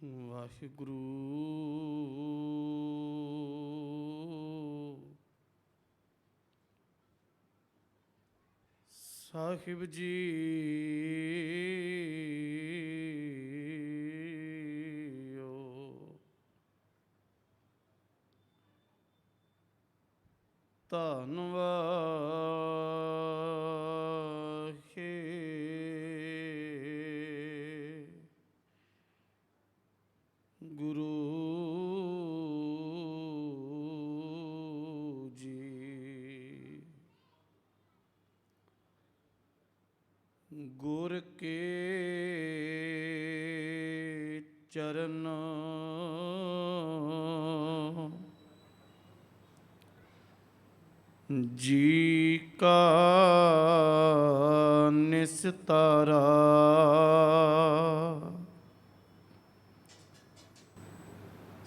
ਵਾਹਿਗੁਰੂ ਸਾਹਿਬ ਜੀ। ਗੁਰੂ ਜੀ ਗੁਰ ਕੇ ਚਰਨ ਜੀ ਕਾ ਨਿਸਤਾਰਾ।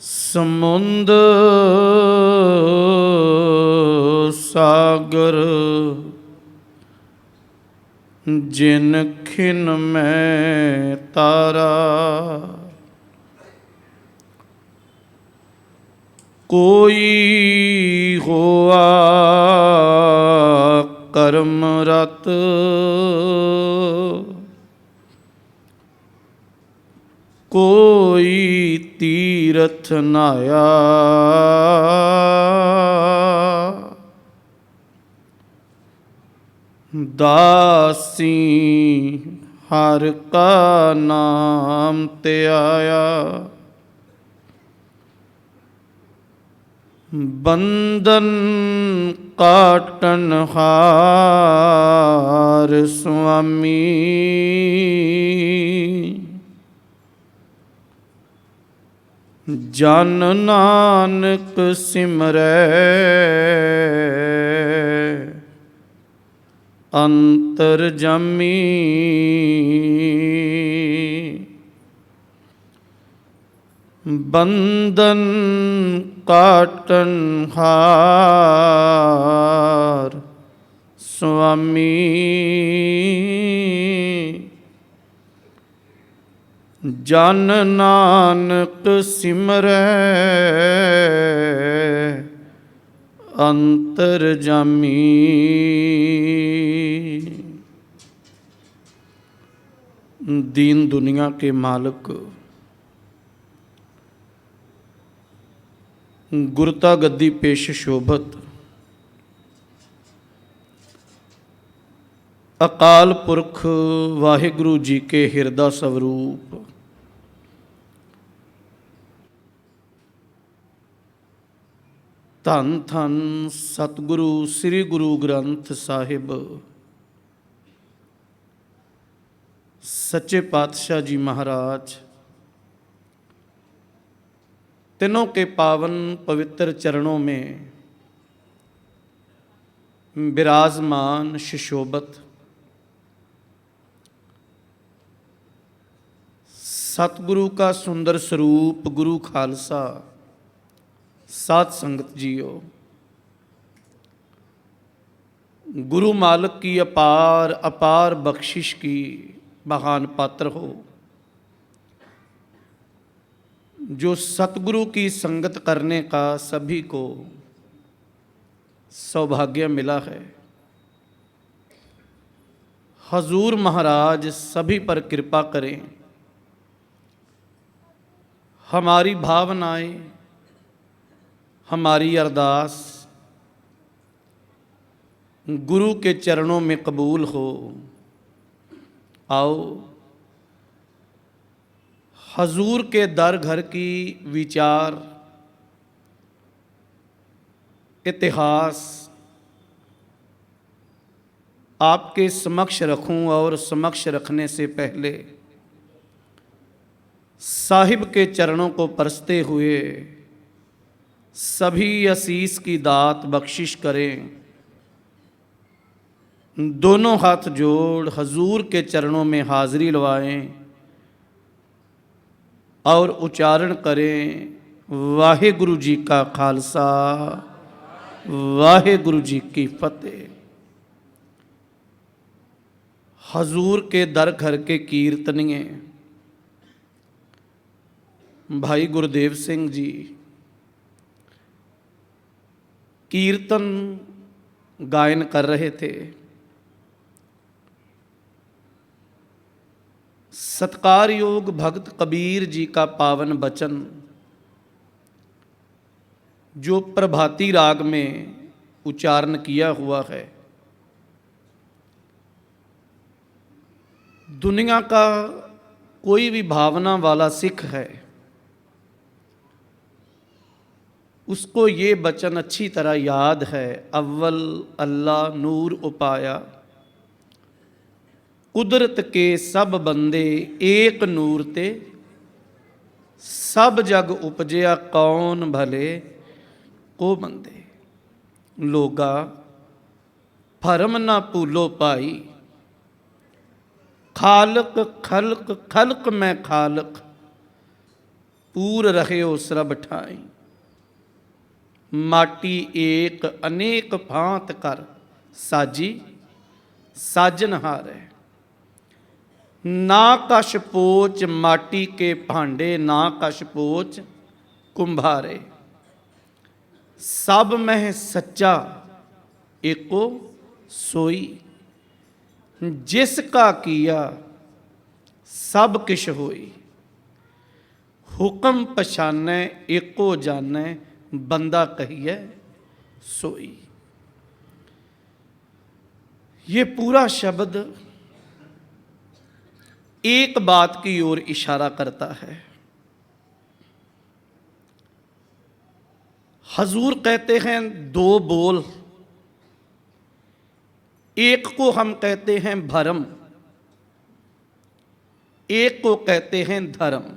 ਸਮੁੰਦ ਸਾਗਰ ਜਿਨ ਖਿਨ ਮੈਂ ਤਾਰਾ। ਕੋਈ ਹੋਆ ਕਰਮ ਰਤ ਕੋਈ ਤੀਰਥ ਨਾਇਆ। ਦਾਸੀ ਹਰ ਕਾ ਨਾਮ ਧਿਆਇਆ। ਬੰਧਨ ਕਾਟਨ ਹਾਰ ਸੁਆਮੀ। ਜਨ ਨਾਨਕ ਸਿਮਰੈ ਅੰਤਰਜਾਮੀ। ਬੰਧਨ ਕਾਟਨ ਹਾਰ ਸੁਆਮੀ। ਜਨ ਨਾਨਕ ਸਿਮਰੈ ਅੰਤਰਜਾਮੀ। दीन दुनिया के मालिक गुरता गद्दी पेश शोभत अकाल पुरख वाहिगुरु जी के हिरदा स्वरूप धन धन सतगुरु श्री गुरु ग्रंथ साहिब सच्चे पातशाह जी महाराज तीनों के पावन पवित्र चरणों में विराजमान सुशोभत सतगुरु का सुंदर स्वरूप गुरु खालसा साध संगत जियो। गुरु मालिक की अपार अपार बख्शिश की महान पात्र हो। जो सतगुरु की संगत करने का सभी को सौभाग्य मिला है। हजूर महाराज सभी पर कृपा करें। हमारी भावनाएं हमारी अरदास गुरु के चरणों में कबूल हो। आओ हजूर के दर घर की विचार इतिहास आपके समक्ष रखूं और समक्ष रखने से पहले साहिब के चरणों को परसते हुए सभी आशीष की दात बख्शिश करें। दोनों हाथ जोड़ हजूर के चरणों में हाजिरी लवाएं और उच्चारण करें वाहिगुरु जी का खालसा वाहिगुरु जी की फतेह। हजूर के दर घर के कीर्तनिए भाई गुरदेव सिंह जी कीर्तन गायन कर रहे थे। सत्कार योग भक्त कबीर जी का पावन वचन जो प्रभाती राग में उच्चारण किया हुआ है, दुनिया का कोई भी भावना वाला सिख है उसको ये वचन अच्छी तरह याद है। अव्वल अल्लाह नूर उपाया, कुदरत के सब बंदे एक नूर ते, सब जग उपजया कौन भले को बंदे। लोगा भरम ना भूलो पाई, खालक खल्क खल्क में खालक, पूर रहे हो सरब ठाई। माटी एक अनेक भांत कर साजी, साजनहार है। ना कश पोच माटी के भांडे, ना कश पोच कुंभारे। सब में सच्चा एको सोई, जिसका किया सब किश होई। हुक्म पछानै एको जानै, बंदा कहिए सोई। ये पूरा शब्द एक बात की ओर इशारा करता है। हजूर कहते हैं दो बोल, एक को हम कहते हैं भरम, एक को कहते हैं धर्म।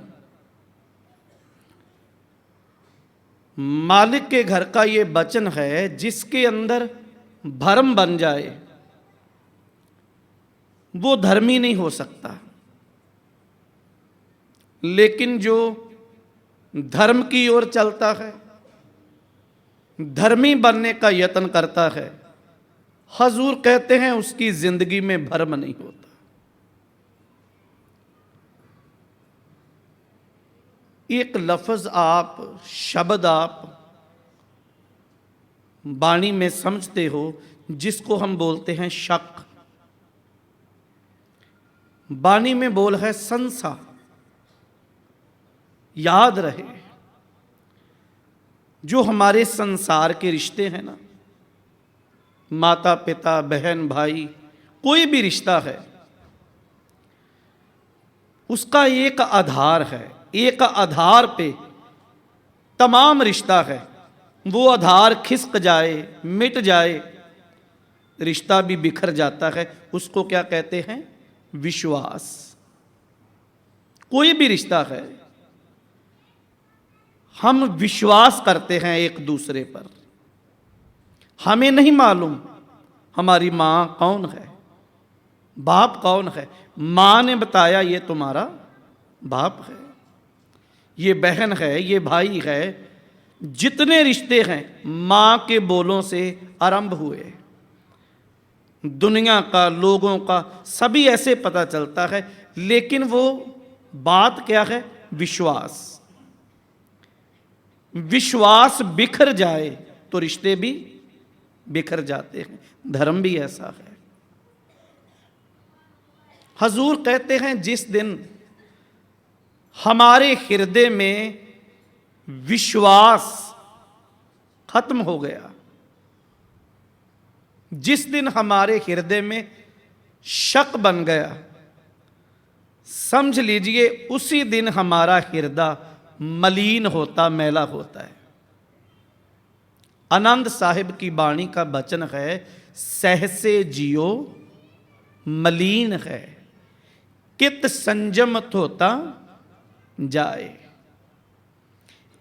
मालिक के घर का ये वचन है, जिसके अंदर भरम बन जाए वो धर्मी नहीं हो सकता, लेकिन जो धर्म की ओर चलता है, धर्मी बनने का यत्न करता है, हजूर कहते हैं उसकी जिंदगी में भरम नहीं होता। एक लफ्ज आप, शब्द आप वाणी में समझते हो, जिसको हम बोलते हैं शक। वाणी में बोल है संसा। याद रहे जो हमारे संसार के रिश्ते हैं ना, माता पिता बहन भाई, कोई भी रिश्ता है उसका एक आधार है, एक आधार पे तमाम रिश्ता है। वो आधार खिसक जाए, मिट जाए, रिश्ता भी बिखर जाता है। उसको क्या कहते हैं? विश्वास। कोई भी रिश्ता है, हम विश्वास करते हैं एक दूसरे पर। हमें नहीं मालूम हमारी माँ कौन है, बाप कौन है। माँ ने बताया ये तुम्हारा बाप है, ये बहन है, ये भाई है। जितने रिश्ते हैं माँ के बोलों से आरंभ हुए। दुनिया का, लोगों का, सभी ऐसे पता चलता है। लेकिन वो बात क्या है? विश्वास। विश्वास बिखर जाए तो रिश्ते भी बिखर जाते हैं। धर्म भी ऐसा है। हजूर कहते हैं जिस दिन हमारे हृदय में विश्वास खत्म हो गया, जिस दिन हमारे हृदय में शक बन गया, समझ लीजिए उसी दिन हमारा हृदय मलिन होता, मैला होता है। आनंद साहिब की वाणी का वचन है, सहसे जियो मलिन है, कित संजम होता जाए।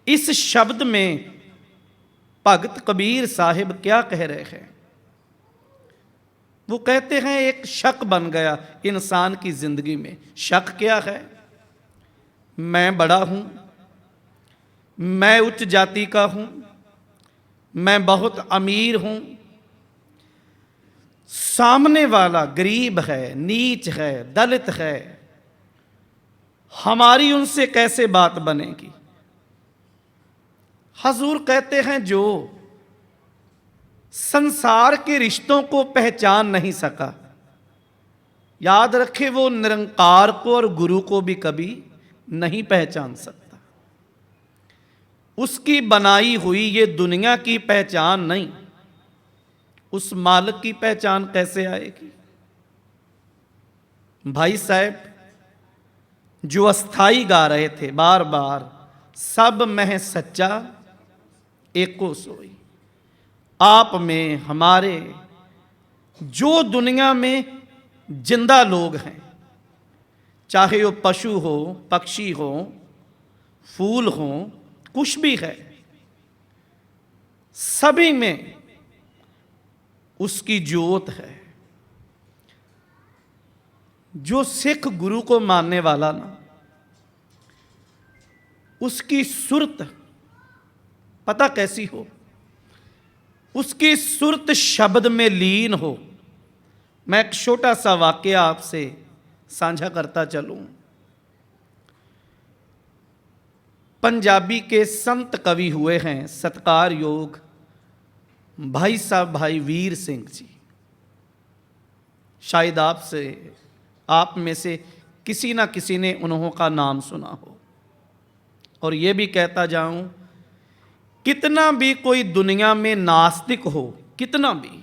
इस शब्द में भगत कबीर साहिब क्या कह रहे हैं? वो कहते हैं एक शक बन गया इंसान की जिंदगी में। शक क्या है? मैं बड़ा हूं, मैं उच्च जाति का हूं, मैं बहुत अमीर हूं, सामने वाला गरीब है, नीच है, दलित है, हमारी उनसे कैसे बात बनेगी? हजूर कहते हैं जो संसार के रिश्तों को पहचान नहीं सका, याद रखे वो निरंकार को और गुरु को भी कभी नहीं पहचान सकता। उसकी बनाई हुई ये दुनिया की पहचान नहीं, उस मालिक की पहचान कैसे आएगी। भाई साहब जो अस्थाई गा रहे थे बार बार, सब में सच्चा एको सोई, आप में हमारे जो दुनिया में जिंदा लोग हैं, चाहे वो पशु हो, पक्षी हो, फूल हो, कुछ भी है, सभी में उसकी ज्योत है। जो सिख गुरु को मानने वाला ना, उसकी सुरत पता कैसी हो, उसकी सुरत शब्द में लीन हो। मैं एक छोटा सा वाकया आपसे साझा करता चलूं। पंजाबी के संत कवि हुए हैं सत्कार योग भाई साहब भाई वीर सिंह जी। शायद आप में से किसी ना किसी ने उन्हों का नाम सुना हो। और ये भी कहता जाऊं, कितना भी कोई दुनिया में नास्तिक हो, कितना भी,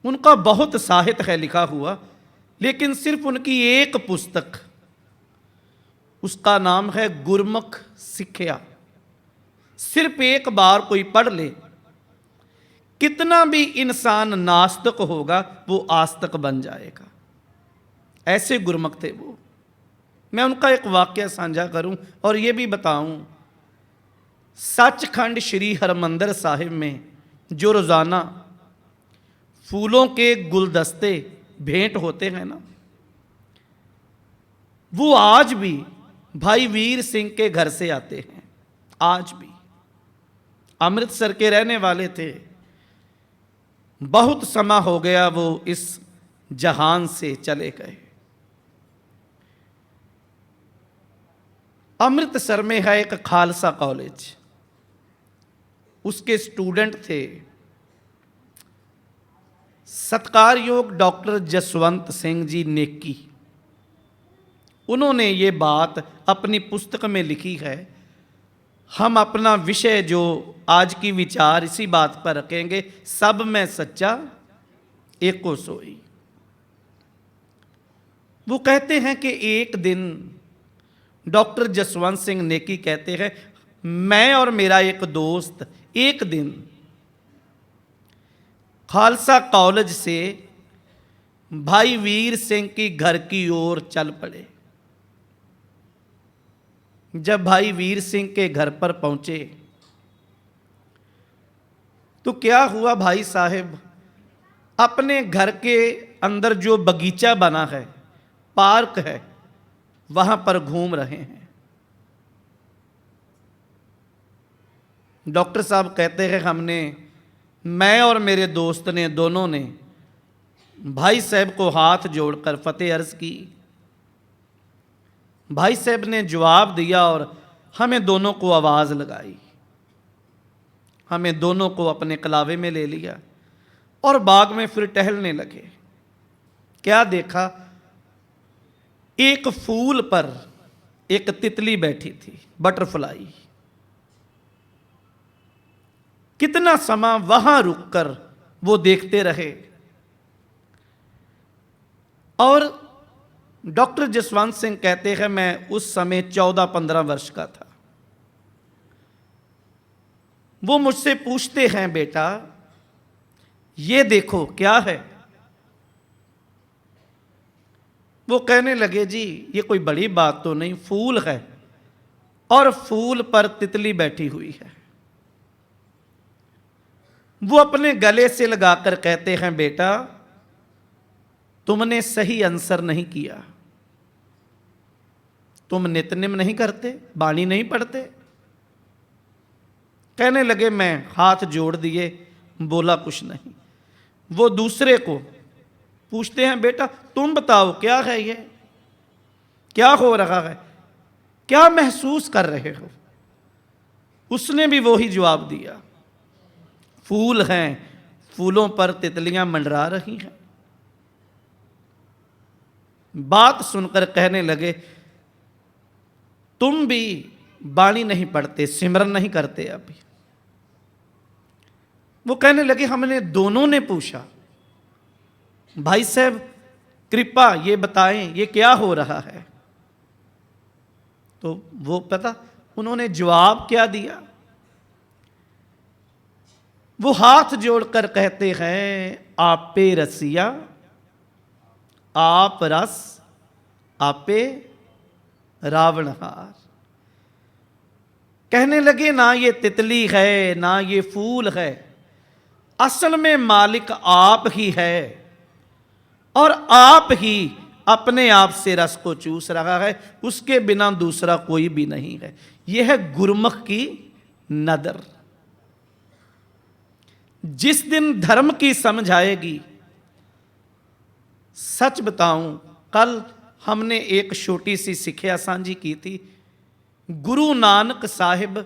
उनका बहुत साहित्य है लिखा हुआ, लेकिन सिर्फ उनकी एक पुस्तक, उसका नाम है गुरमुख सिक्ख्या। सिर्फ एक बार कोई पढ़ ले, कितना भी इंसान नास्तिक होगा वो आस्तिक बन जाएगा। ऐसे गुरमुख थे वो। मैं उनका एक वाक्य साझा करूं और ये भी बताऊं, सचखंड श्री हरमंदिर साहिब में जो रोज़ाना फूलों के गुलदस्ते भेंट होते हैं ना, वो आज भी भाई वीर सिंह के घर से आते हैं। आज भी अमृतसर के रहने वाले थे, बहुत समय हो गया वो इस जहान से चले गए। अमृतसर में है एक खालसा कॉलेज, उसके स्टूडेंट थे सत्कार योग डॉक्टर जसवंत सिंह जी नेकी। उन्होंने ये बात अपनी पुस्तक में लिखी है। हम अपना विषय जो आज की विचार इसी बात पर रखेंगे, सब में सच्चा एको सोई। वो कहते हैं कि एक दिन डॉक्टर जसवंत सिंह नेकी कहते हैं, मैं और मेरा एक दोस्त एक दिन खालसा कॉलेज से भाई वीर सिंह की घर की ओर चल पड़े। जब भाई वीर सिंह के घर पर पहुंचे तो क्या हुआ, भाई साहब अपने घर के अंदर जो बगीचा बना है, पार्क है, वहां पर घूम रहे हैं। डॉक्टर साहब कहते हैं, मैं और मेरे दोस्त ने, दोनों ने भाई साहब को हाथ जोड़कर फतेह अर्ज की। भाई साहब ने जवाब दिया और हमें दोनों को आवाज़ लगाई। हमें दोनों को अपने कलावे में ले लिया और बाग में फिर टहलने लगे। क्या देखा, एक फूल पर एक तितली बैठी थी, बटरफ्लाई। कितना समय वहां रुककर वो देखते रहे। और डॉक्टर जसवंत सिंह कहते हैं, मैं उस समय 14-15 वर्ष का था। वो मुझसे पूछते हैं, बेटा ये देखो क्या है। वो कहने लगे, जी ये कोई बड़ी बात तो नहीं, फूल है और फूल पर तितली बैठी हुई है। वो अपने गले से लगाकर कहते हैं, बेटा तुमने सही आंसर नहीं किया। तुम नित्यनेम नहीं करते, बाणी नहीं पढ़ते। कहने लगे, मैं हाथ जोड़ दिए, बोला कुछ नहीं। वो दूसरे को पूछते हैं, बेटा तुम बताओ क्या है ये, क्या हो रहा है, क्या महसूस कर रहे हो। उसने भी वो ही जवाब दिया, फूल हैं, फूलों पर तितलियां मंडरा रही हैं। बात सुनकर कहने लगे, तुम भी बाणी नहीं पढ़ते, सिमरन नहीं करते अभी? वो कहने लगे, हमने दोनों ने पूछा, भाई साहब कृपा ये बताएं ये क्या हो रहा है। तो वो पता उन्होंने जवाब क्या दिया, वो हाथ जोड़कर कहते हैं, आपे रसिया आप रस, आपे रावणहार। कहने लगे, ना ये तितली है ना ये फूल है, असल में मालिक आप ही है और आप ही अपने आप से रस को चूस रहा है, उसके बिना दूसरा कोई भी नहीं है। यह है गुरमुख की नदर। जिस दिन धर्म की समझ आएगी, सच बताऊं, कल हमने एक छोटी सी सिक्ख्या साझी की थी। गुरु नानक साहिब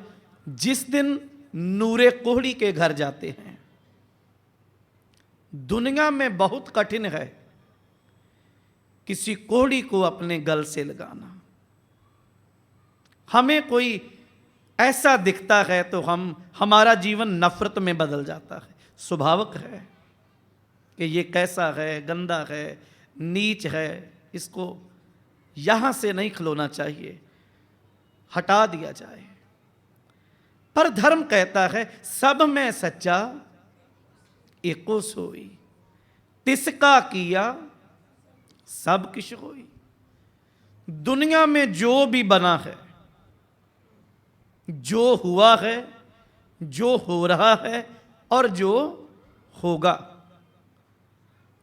जिस दिन नूरे कोहड़ी के घर जाते हैं, दुनिया में बहुत कठिन है किसी कोहड़ी को अपने गल से लगाना। हमें कोई ऐसा दिखता है तो हमारा जीवन नफरत में बदल जाता है। स्वाभाविक है कि ये कैसा है, गंदा है, नीच है, इसको यहां से नहीं खिलौना चाहिए, हटा दिया जाए। पर धर्म कहता है, सब में सच्चा एको सोई, तिसका किया सब किश होई। दुनिया में जो भी बना है, जो हुआ है, जो हो रहा है और जो होगा,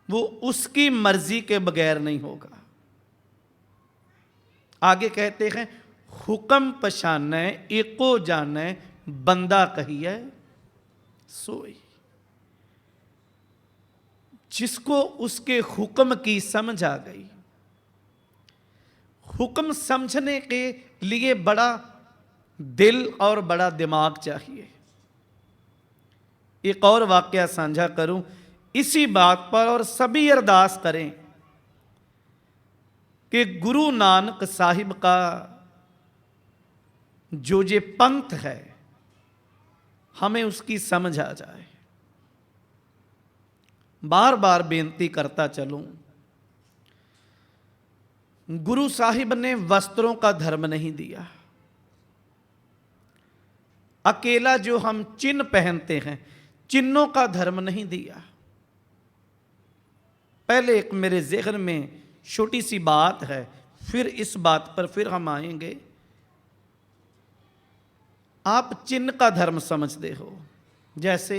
वो उसकी मर्जी के बगैर नहीं होगा। आगे कहते हैं, हुक्म पछाने एको जाने, बंदा कहिए सोई। जिसको उसके हुक्म की समझ आ गई, हुक्म समझने के लिए बड़ा दिल और बड़ा दिमाग चाहिए। एक और वाकया साझा करूं इसी बात पर, और सभी अरदास करें कि गुरु नानक साहिब का जो ये पंथ है, हमें उसकी समझ आ जाए। बार बार बेनती करता चलूं, गुरु साहिब ने वस्त्रों का धर्म नहीं दिया। अकेला जो हम चिन्ह पहनते हैं, चिन्हों का धर्म नहीं दिया। पहले एक मेरे ज़हन में छोटी सी बात है, फिर इस बात पर फिर हम आएंगे। आप चिन्ह का धर्म समझते हो, जैसे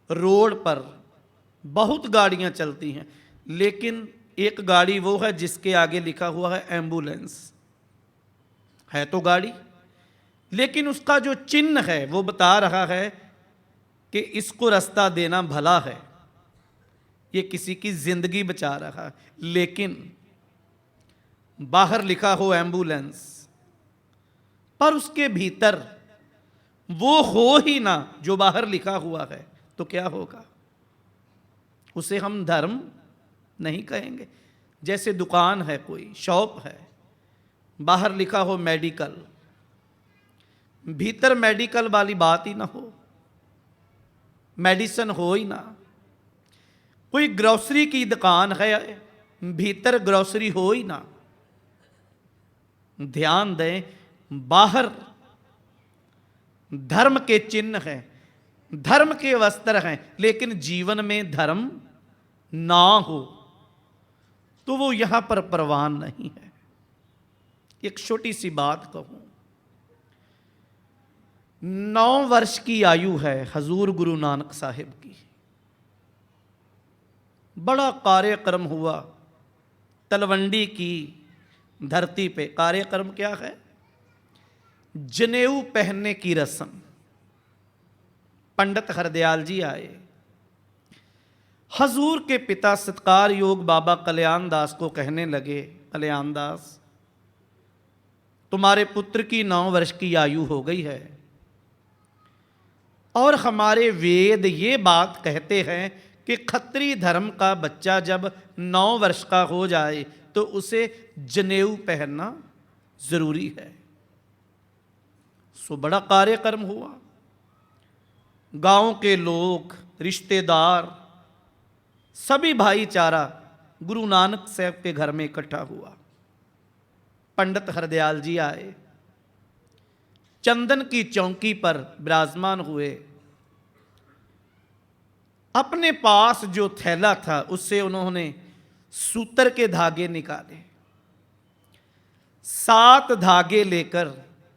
रोड पर बहुत गाड़ियां चलती हैं, लेकिन एक गाड़ी वो है जिसके आगे लिखा हुआ है एम्बुलेंस। है तो गाड़ी, लेकिन उसका जो चिन्ह है वो बता रहा है कि इसको रास्ता देना भला है, ये किसी की जिंदगी बचा रहा है। लेकिन बाहर लिखा हो एम्बुलेंस, पर उसके भीतर वो हो ही ना जो बाहर लिखा हुआ है, तो क्या होगा? उसे हम धर्म नहीं कहेंगे। जैसे दुकान है, कोई शॉप है, बाहर लिखा हो मेडिकल, भीतर मेडिकल वाली बात ही ना हो, मेडिसिन हो ही ना। कोई ग्रोसरी की दुकान है, भीतर ग्रोसरी हो ही ना। ध्यान दें, बाहर धर्म के चिन्ह हैं, धर्म के वस्त्र हैं, लेकिन जीवन में धर्म ना हो तो वो यहां पर परवान नहीं है। एक छोटी सी बात कहूं, 9 वर्ष की आयु है हजूर गुरु नानक साहिब की। बड़ा कार्यक्रम हुआ तलवंडी की धरती पे। कार्यक्रम क्या है? जनेऊ पहनने की रस्म। पंडित हरदयाल जी आए, हजूर के पिता सत्कार योग बाबा कल्याण दास को कहने लगे, कल्याण दास, तुम्हारे पुत्र की 9 वर्ष की आयु हो गई है, और हमारे वेद ये बात कहते हैं कि खत्री धर्म का बच्चा जब 9 वर्ष का हो जाए तो उसे जनेऊ पहनना जरूरी है। सो बड़ा कार्यक्रम हुआ। गांव के लोग, रिश्तेदार, सभी भाईचारा गुरु नानक साहब के घर में इकट्ठा हुआ। पंडित हरदयाल जी आए, चंदन की चौकी पर विराजमान हुए। अपने पास जो थैला था उससे उन्होंने सूतर के धागे निकाले, 7 धागे लेकर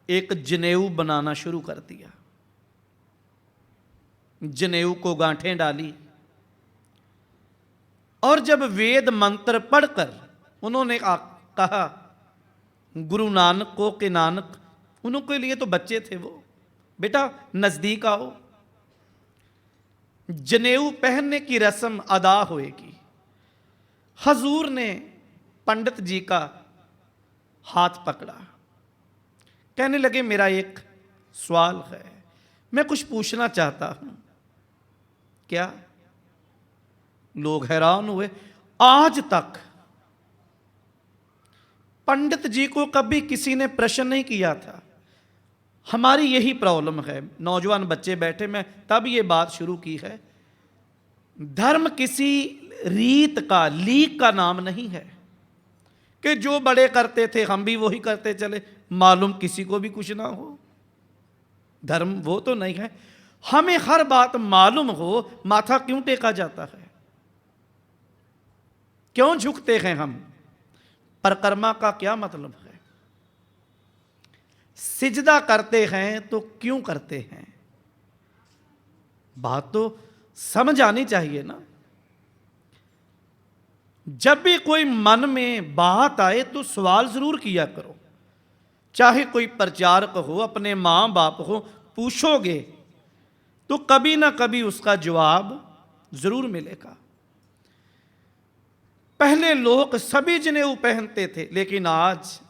एक जनेऊ बनाना शुरू कर दिया। जनेऊ को गांठें डाली और जब वेद मंत्र पढ़कर उन्होंने कहा गुरु नानक को कि नानक, उनके लिए तो बच्चे थे वो, बेटा नजदीक आओ, जनेऊ पहनने की रस्म अदा होएगी। हजूर ने पंडित जी का हाथ पकड़ा, कहने लगे मेरा एक सवाल है, मैं कुछ पूछना चाहता हूं। क्या? लोग हैरान हुए। आज तक पंडित जी को कभी किसी ने प्रश्न नहीं किया था। हमारी यही प्रॉब्लम है, नौजवान बच्चे बैठे, मैं तब ये बात शुरू की है। धर्म किसी रीत का, लीक का नाम नहीं है कि जो बड़े करते थे हम भी वही करते चले, मालूम किसी को भी कुछ ना हो। धर्म वो तो नहीं है। हमें हर बात मालूम हो, माथा क्यों टेका जाता है? क्यों झुकते हैं हम? परिक्रमा का क्या मतलब है? सिजदा करते हैं तो क्यों करते हैं? बात तो समझ आनी चाहिए ना। जब भी कोई मन में बात आए तो सवाल जरूर किया करो। चाहे कोई प्रचारक हो, अपने मां बाप हो, पूछोगे तो कभी ना कभी उसका जवाब जरूर मिलेगा। पहले लोग सभी जनेऊ पहनते थे, लेकिन आज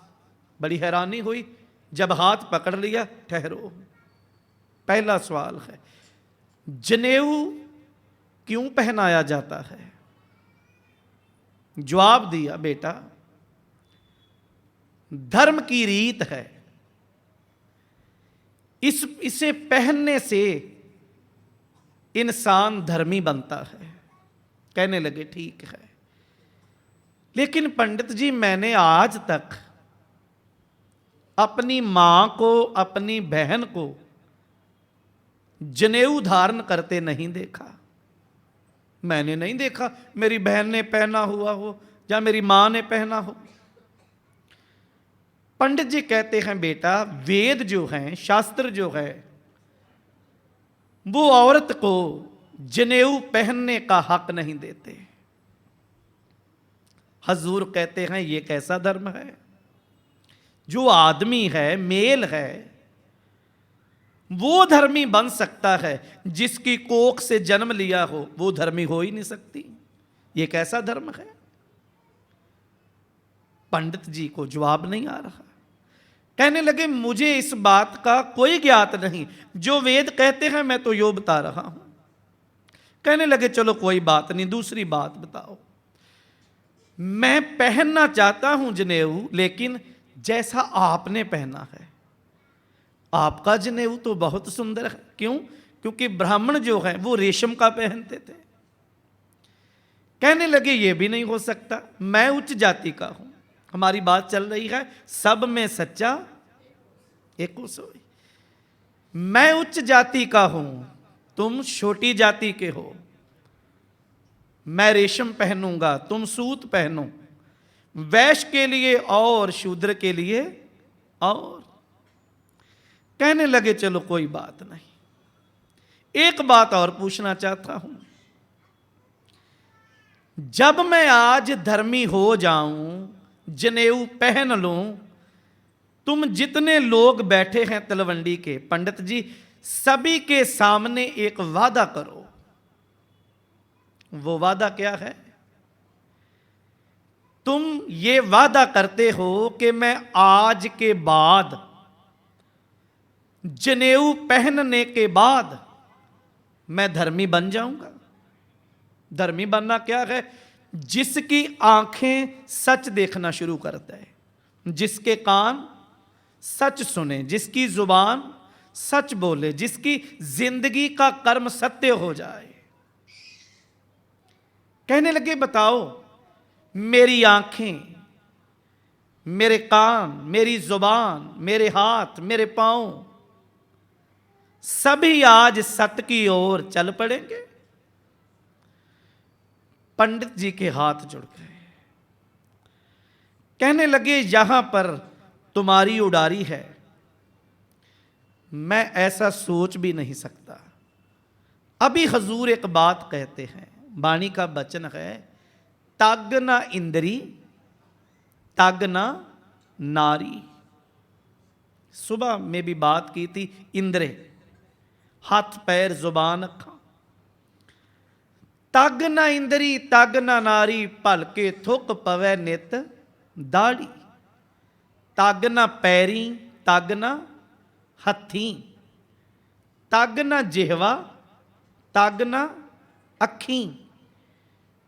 बड़ी हैरानी हुई जब हाथ पकड़ लिया। ठहरो, पहला सवाल है, जनेऊ क्यों पहनाया जाता है? जवाब दिया, बेटा धर्म की रीत है, इसे पहनने से इंसान धर्मी बनता है। कहने लगे ठीक है, लेकिन पंडित जी मैंने आज तक अपनी मां को, अपनी बहन को जनेऊ धारण करते नहीं देखा। मैंने नहीं देखा मेरी बहन ने पहना हुआ हो या मेरी मां ने पहना हो। पंडित जी कहते हैं बेटा वेद जो हैं, शास्त्र जो है, वो औरत को जनेऊ पहनने का हक नहीं देते। हजूर कहते हैं ये कैसा धर्म है? जो आदमी है, मेल है, वो धर्मी बन सकता है, जिसकी कोख से जन्म लिया हो वो धर्मी हो ही नहीं सकती। ये कैसा धर्म है? पंडित जी को जवाब नहीं आ रहा। कहने लगे मुझे इस बात का कोई ज्ञात नहीं, जो वेद कहते हैं मैं तो यो बता रहा हूं। कहने लगे चलो कोई बात नहीं, दूसरी बात बताओ। मैं पहनना चाहता हूं जनेऊ, लेकिन जैसा आपने पहना है। आपका जनेऊ तो बहुत सुंदर है। क्यों? क्योंकि ब्राह्मण जो है वो रेशम का पहनते थे। कहने लगे ये भी नहीं हो सकता, मैं उच्च जाति का हूं। हमारी बात चल रही है सब में सच्चा एक सोई। मैं उच्च जाति का हूं, तुम छोटी जाति के हो। मैं रेशम पहनूंगा, तुम सूत पहनो। वैश्य के लिए और शूद्र के लिए और। कहने लगे चलो कोई बात नहीं, एक बात और पूछना चाहता हूं। जब मैं आज धर्मी हो जाऊं, जनेऊ पहन लूं, तुम जितने लोग बैठे हैं तलवंडी के, पंडित जी सभी के सामने एक वादा करो। वो वादा क्या है? तुम ये वादा करते हो कि मैं आज के बाद, जनेऊ पहनने के बाद मैं धर्मी बन जाऊंगा। धर्मी बनना क्या है? जिसकी आंखें सच देखना शुरू करता है, जिसके कान सच सुने, जिसकी जुबान सच बोले, जिसकी जिंदगी का कर्म सत्य हो जाए। कहने लगे बताओ, मेरी आंखें, मेरे कान, मेरी जुबान, मेरे हाथ, मेरे पांव सभी आज सत्य की ओर चल पड़ेंगे। पंडित जी के हाथ जुड़ गए। कहने लगे यहां पर तुम्हारी उडारी है, मैं ऐसा सोच भी नहीं सकता। अभी हजूर एक बात कहते हैं, वाणी का वचन है, तग न इंद्री तग न नारी। सुबह में भी बात की थी, इंद्रे हाथ पैर जुबान अखा। तग न इंद्री तग न नारी, भलके थुक पवै नित दाड़ी। तग न पैरी तग न हथी, तग न जिहवा तग न अखी।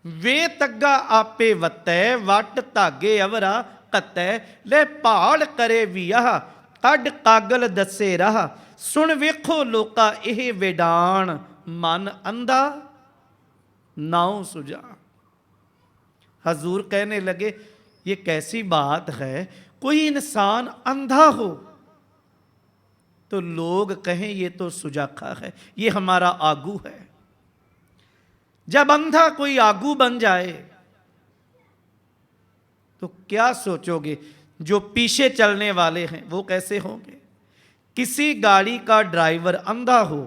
वे तग्गा आपे वतै, वट धागे अवरा कतै। ले भाड़ करे वियाह, कड कागल दसे राह। सुन वेखो लोका एह वेडान, मन अंधा नाउ सुजा। हजूर कहने लगे ये कैसी बात है, कोई इंसान अंधा हो तो लोग कहें ये तो सुजाखा है, ये हमारा आगू है। जब अंधा कोई आगू बन जाए तो क्या सोचोगे, जो पीछे चलने वाले हैं वो कैसे होंगे? किसी गाड़ी का ड्राइवर अंधा हो,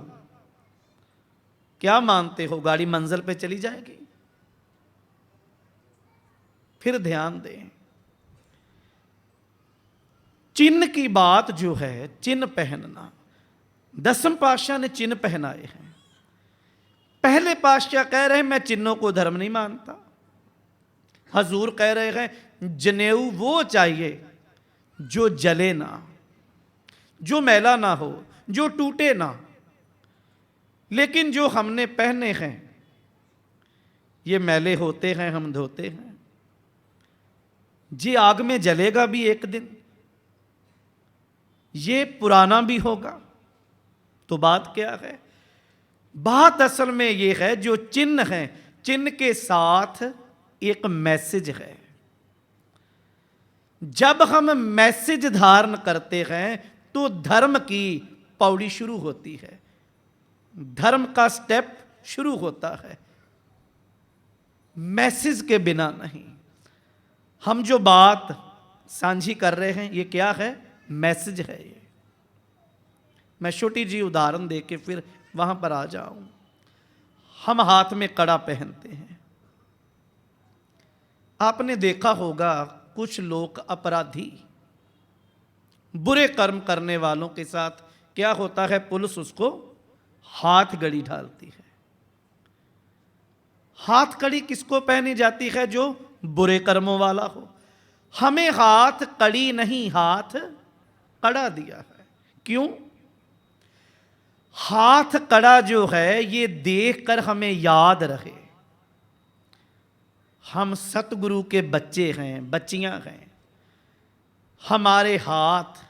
क्या मानते हो गाड़ी मंजिल पे चली जाएगी? फिर ध्यान दें, चिन्ह की बात जो है, चिन्ह पहनना, दसम पातशाह ने चिन्ह पहनाए हैं। पहले पातशाह कह रहे हैं मैं चिन्हों को धर्म नहीं मानता। हजूर कह रहे हैं जनेऊ वो चाहिए जो जले ना, जो मैला ना हो, जो टूटे ना। लेकिन जो हमने पहने हैं ये मैले होते हैं, हम धोते हैं। ये आग में जलेगा भी एक दिन, ये पुराना भी होगा। तो बात क्या है? बात असल में ये है, जो चिन्ह है, चिन्ह के साथ एक मैसेज है। जब हम मैसेज धारण करते हैं तो धर्म की पौड़ी शुरू होती है, धर्म का स्टेप शुरू होता है। मैसेज के बिना नहीं। हम जो बात साझी कर रहे हैं ये क्या है? मैसेज है ये। मैं छोटी जी उदाहरण दे के फिर वहां पर आ जाऊं। हम हाथ में कड़ा पहनते हैं। आपने देखा होगा कुछ लोग अपराधी, बुरे कर्म करने वालों के साथ क्या होता है? पुलिस उसको हाथ कड़ी डालती है। हाथ कड़ी किसको पहनी जाती है? जो बुरे कर्मों वाला हो। हमें हाथ कड़ी नहीं, हाथ कड़ा दिया है। क्यों? हाथ कड़ा जो है ये देखकर हमें याद रहे हम सतगुरु के बच्चे हैं, बच्चियां हैं। हमारे हाथ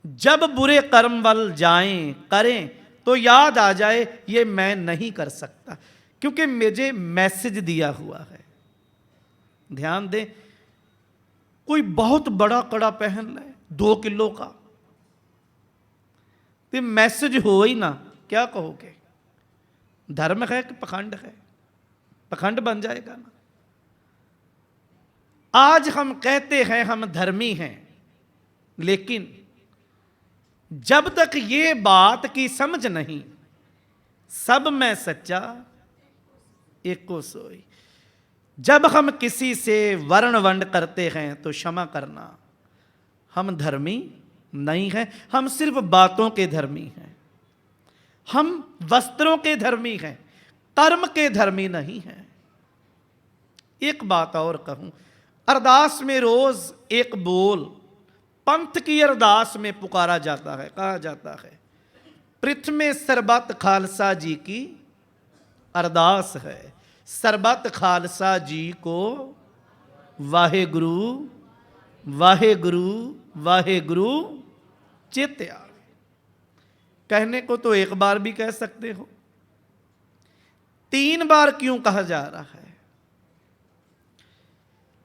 जब बुरे कर्म वल जाएं, करें, तो याद आ जाए ये मैं नहीं कर सकता, क्योंकि मुझे मैसेज दिया हुआ है। ध्यान दें, कोई बहुत बड़ा कड़ा पहन ले 2 किलो का, तो मैसेज हो ही ना, क्या कहोगे? धर्म है कि पखंड है? पखंड बन जाएगा ना। आज हम कहते हैं हम धर्मी हैं, लेकिन जब तक ये बात की समझ नहीं, सब में सच्चा एको सोई। जब हम किसी से वर्ण वंड करते हैं तो क्षमा करना, हम धर्मी नहीं हैं। हम सिर्फ बातों के धर्मी हैं, हम वस्त्रों के धर्मी हैं, कर्म के धर्मी नहीं हैं। एक बात और कहूं, अरदास में रोज एक बोल पंथ की अरदास में पुकारा जाता है, कहा जाता है प्रथमे सरबत खालसा जी की अरदास है। सरबत खालसा जी को वाहे गुरु वाहे गुरु वाहे गुरु चित आवे। कहने को तो एक बार भी कह सकते हो, 3 बार क्यों कहा जा रहा है?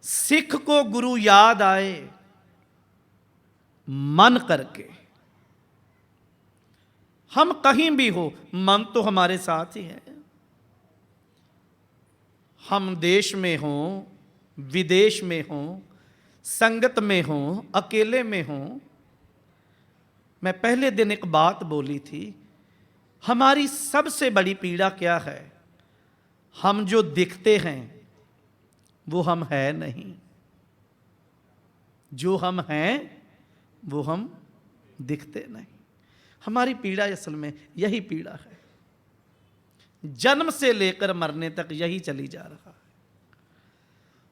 सिख को गुरु याद आए मन करके। हम कहीं भी हो, मन तो हमारे साथ ही है। हम देश में हो, विदेश में हो, संगत में हो, अकेले में हो। मैं पहले दिन एक बात बोली थी, हमारी सबसे बड़ी पीड़ा क्या है? हम जो दिखते हैं वो हम है नहीं, जो हम हैं वो हम दिखते नहीं। हमारी पीड़ा असल में यही पीड़ा है, जन्म से लेकर मरने तक यही चली जा रहा है।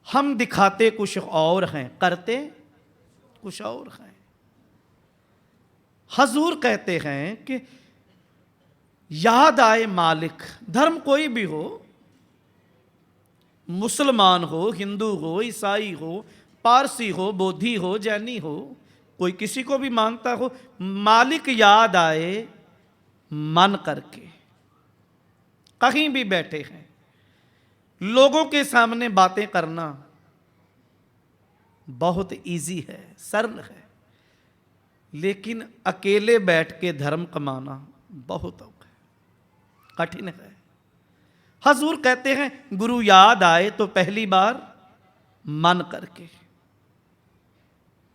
हम दिखाते कुछ और हैं, करते कुछ और हैं। हजूर कहते हैं कि याद आए मालिक। धर्म कोई भी हो, मुसलमान हो, हिंदू हो, ईसाई हो, पारसी हो, बोधी हो, जैनी हो, कोई किसी को भी मानता हो, मालिक याद आए मन करके। कहीं भी बैठे हैं, लोगों के सामने बातें करना बहुत इजी है, सरल है, लेकिन अकेले बैठ के धर्म कमाना बहुत कठिन है। हजूर कहते हैं गुरु याद आए तो पहली बार मन करके,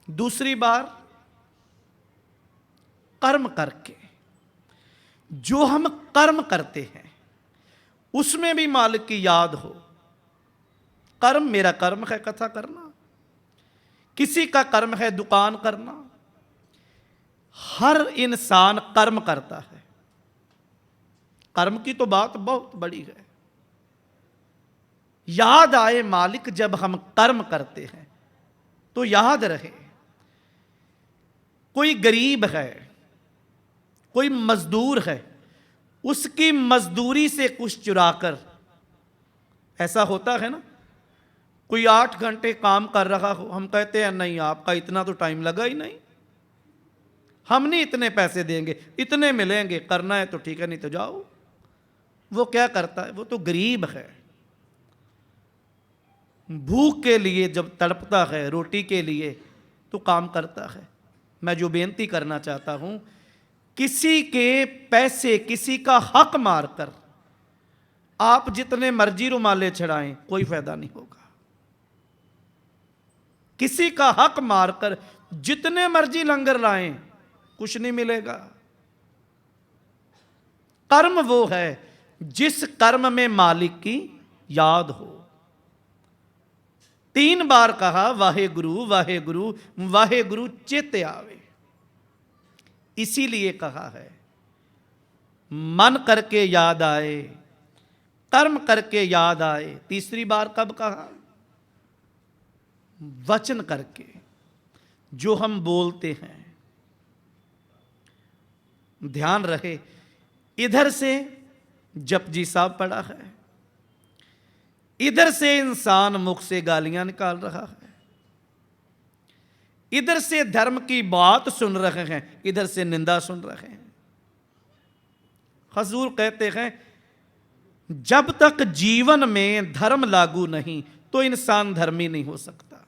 दूसरी बार कर्म करके। जो हम कर्म करते हैं उसमें भी मालिक की याद हो। कर्म मेरा कर्म है कथा करना, किसी का कर्म है दुकान करना। हर इंसान कर्म करता है। कर्म की तो बात बहुत बड़ी है। याद आए मालिक जब हम कर्म करते हैं तो याद रहे, कोई गरीब है, कोई मजदूर है, उसकी मजदूरी से कुछ चुराकर, ऐसा होता है ना, कोई 8 घंटे काम कर रहा हो, हम कहते हैं नहीं आपका इतना तो टाइम लगा ही नहीं, हम नहीं इतने पैसे देंगे, इतने मिलेंगे, करना है तो ठीक है नहीं तो जाओ। वो क्या करता है? वो तो गरीब है, भूख के लिए जब तड़पता है, रोटी के लिए तो काम करता है। मैं जो बेनती करना चाहता हूं, किसी के पैसे, किसी का हक मारकर आप जितने मर्जी रुमाले चढ़ाएं कोई फायदा नहीं होगा। किसी का हक मारकर जितने मर्जी लंगर लाएं कुछ नहीं मिलेगा। कर्म वो है जिस कर्म में मालिक की याद हो। 3 बार कहा वाहे गुरु वाहे गुरु वाहे गुरु चित आवे, इसीलिए कहा है मन करके याद आए, कर्म करके याद आए। तीसरी बार कब कहा? वचन करके, जो हम बोलते हैं। ध्यान रहे, इधर से जपजी साहब पड़ा है, इधर से इंसान मुख से गालियां निकाल रहा है, इधर से धर्म की बात सुन रहे हैं, इधर से निंदा सुन रहे हैं। हजूर कहते हैं जब तक जीवन में धर्म लागू नहीं तो इंसान धर्मी नहीं हो सकता।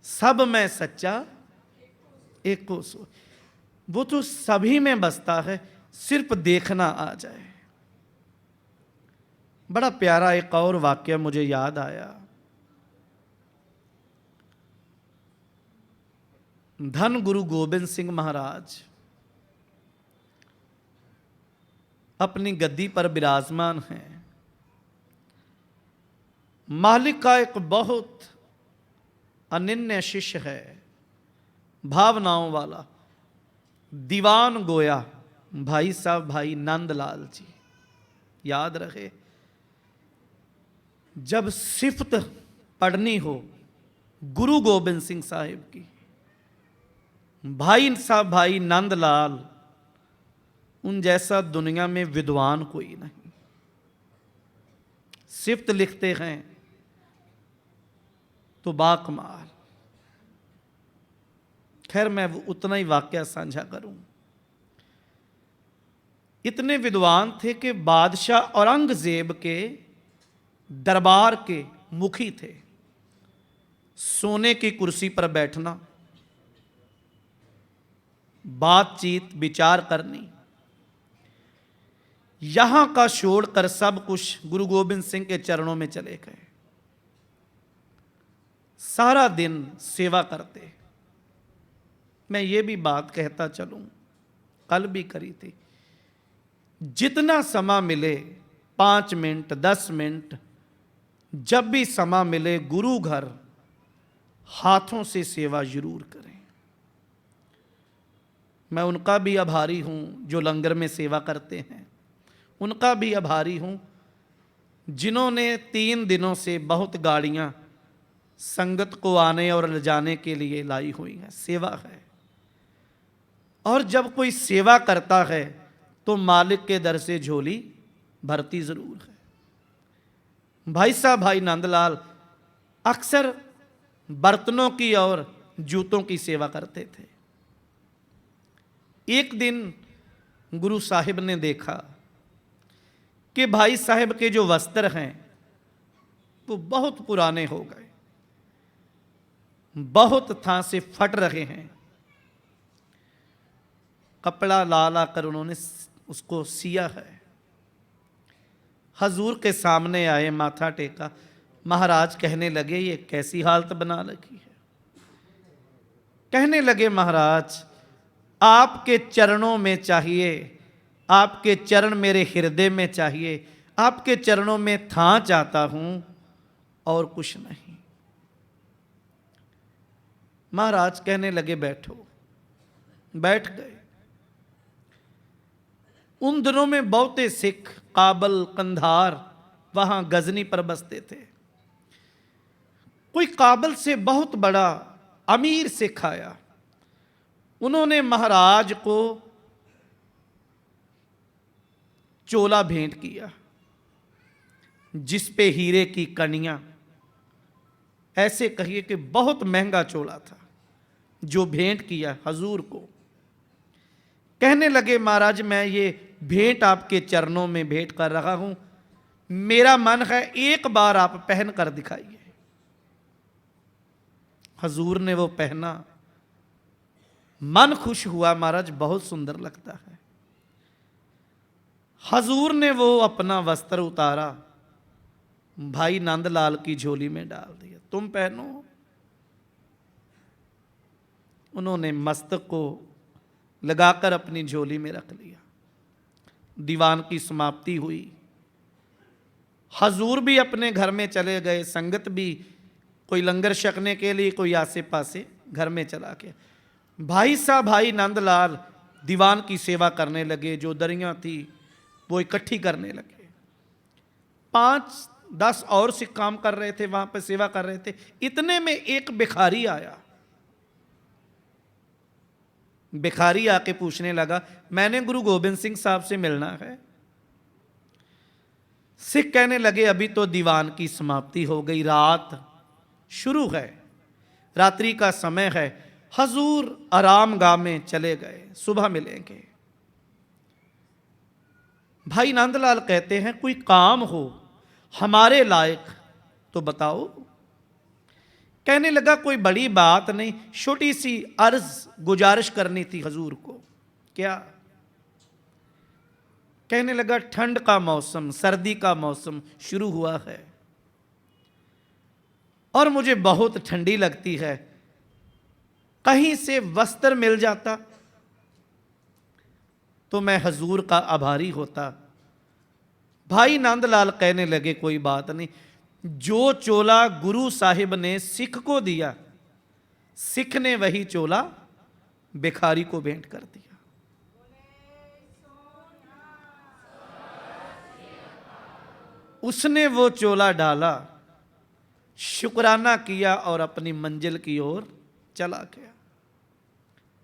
सब में सच्चा एक को सो, वो तो सभी में बसता है, सिर्फ देखना आ जाए। बड़ा प्यारा एक और वाक्य मुझे याद आया। धन गुरु गोबिंद सिंह महाराज अपनी गद्दी पर विराजमान हैं। मालिक का एक बहुत अनन्य शिष्य है, भावनाओं वाला, दीवान गोया भाई साहब भाई नंदलाल जी। याद रहे, जब सिफत पढ़नी हो गुरु गोबिंद सिंह साहिब की, भाई साहब भाई नंदलाल उन जैसा दुनिया में विद्वान कोई नहीं। सिफ्त लिखते हैं तो बाकमाल। खैर मैं उतना ही वाकया साझा करूं। इतने विद्वान थे कि बादशाह औरंगजेब के दरबार के मुखी थे। सोने की कुर्सी पर बैठना, बातचीत, विचार करनी, यहां का छोड़कर सब कुछ गुरु गोविंद सिंह के चरणों में चले गए। सारा दिन सेवा करते। मैं ये भी बात कहता चलूं, कल भी करी थी, जितना समय मिले 5 मिनट 10 मिनट जब भी समय मिले गुरु घर हाथों से सेवा जरूर करें। मैं उनका भी आभारी हूं जो लंगर में सेवा करते हैं, उनका भी आभारी हूं जिन्होंने 3 दिनों से बहुत गाड़ियां संगत को आने और ले जाने के लिए लाई हुई हैं। सेवा है, और जब कोई सेवा करता है तो मालिक के दर से झोली भरती जरूर है। भाई साहब भाई नंदलाल अक्सर बर्तनों की और जूतों की सेवा करते थे। एक दिन गुरु साहिब ने देखा कि भाई साहब के जो वस्त्र हैं वो बहुत पुराने हो गए, बहुत थां से फट रहे हैं। कपड़ा ला ला कर उन्होंने उसको सिया है। हजूर के सामने आए, माथा टेका। महाराज कहने लगे ये कैसी हालत बना रखी है। कहने लगे महाराज आपके चरणों में चाहिए, आपके चरण मेरे हृदय में चाहिए, आपके चरणों में थां चाहता हूं और कुछ नहीं। महाराज कहने लगे बैठो। बैठ गए। उन दिनों में बहुते सिख काबल कंधार वहां गजनी पर बसते थे। कोई काबल से बहुत बड़ा अमीर सिख आया। उन्होंने महाराज को चोला भेंट किया जिस पे हीरे की कनियां, ऐसे कहिए कि बहुत महंगा चोला था जो भेंट किया हजूर को। कहने लगे महाराज मैं ये भेंट आपके चरणों में भेंट कर रहा हूं, मेरा मन है एक बार आप पहन कर दिखाइए। हजूर ने वो पहना, मन खुश हुआ, महाराज बहुत सुंदर लगता है। हजूर ने वो अपना वस्त्र उतारा, भाई नंदलाल की झोली में डाल दिया, तुम पहनो। उन्होंने मस्तक को लगाकर अपनी झोली में रख लिया। दीवान की समाप्ति हुई। हजूर भी अपने घर में चले गए, संगत भी कोई लंगर छकने के लिए, कोई आसे पासे घर में चला गया। भाई साहब भाई नंदलाल दीवान की सेवा करने लगे। जो दरियां थी वो इकट्ठी करने लगे। 5-10 और सिख काम कर रहे थे, वहां पर सेवा कर रहे थे। इतने में एक भिखारी आया। भिखारी आके पूछने लगा मैंने गुरु गोविंद सिंह साहब से मिलना है। सिख कहने लगे अभी तो दीवान की समाप्ति हो गई, रात शुरू है, रात्रि का समय है। हजूर आराम गाह में चले गए, सुबह मिलेंगे। भाई नंदलाल कहते हैं कोई काम हो हमारे लायक तो बताओ। कहने लगा कोई बड़ी बात नहीं, छोटी सी अर्ज गुजारिश करनी थी हजूर को। क्या? कहने लगा ठंड का मौसम, सर्दी का मौसम शुरू हुआ है और मुझे बहुत ठंडी लगती है, कहीं से वस्त्र मिल जाता तो मैं हजूर का आभारी होता। भाई नंदलाल कहने लगे कोई बात नहीं, जो चोला गुरु साहिब ने सिख को दिया, सिख ने वही चोला भिखारी को भेंट कर दिया। उसने वो चोला डाला, शुक्राना किया और अपनी मंजिल की ओर चला गया।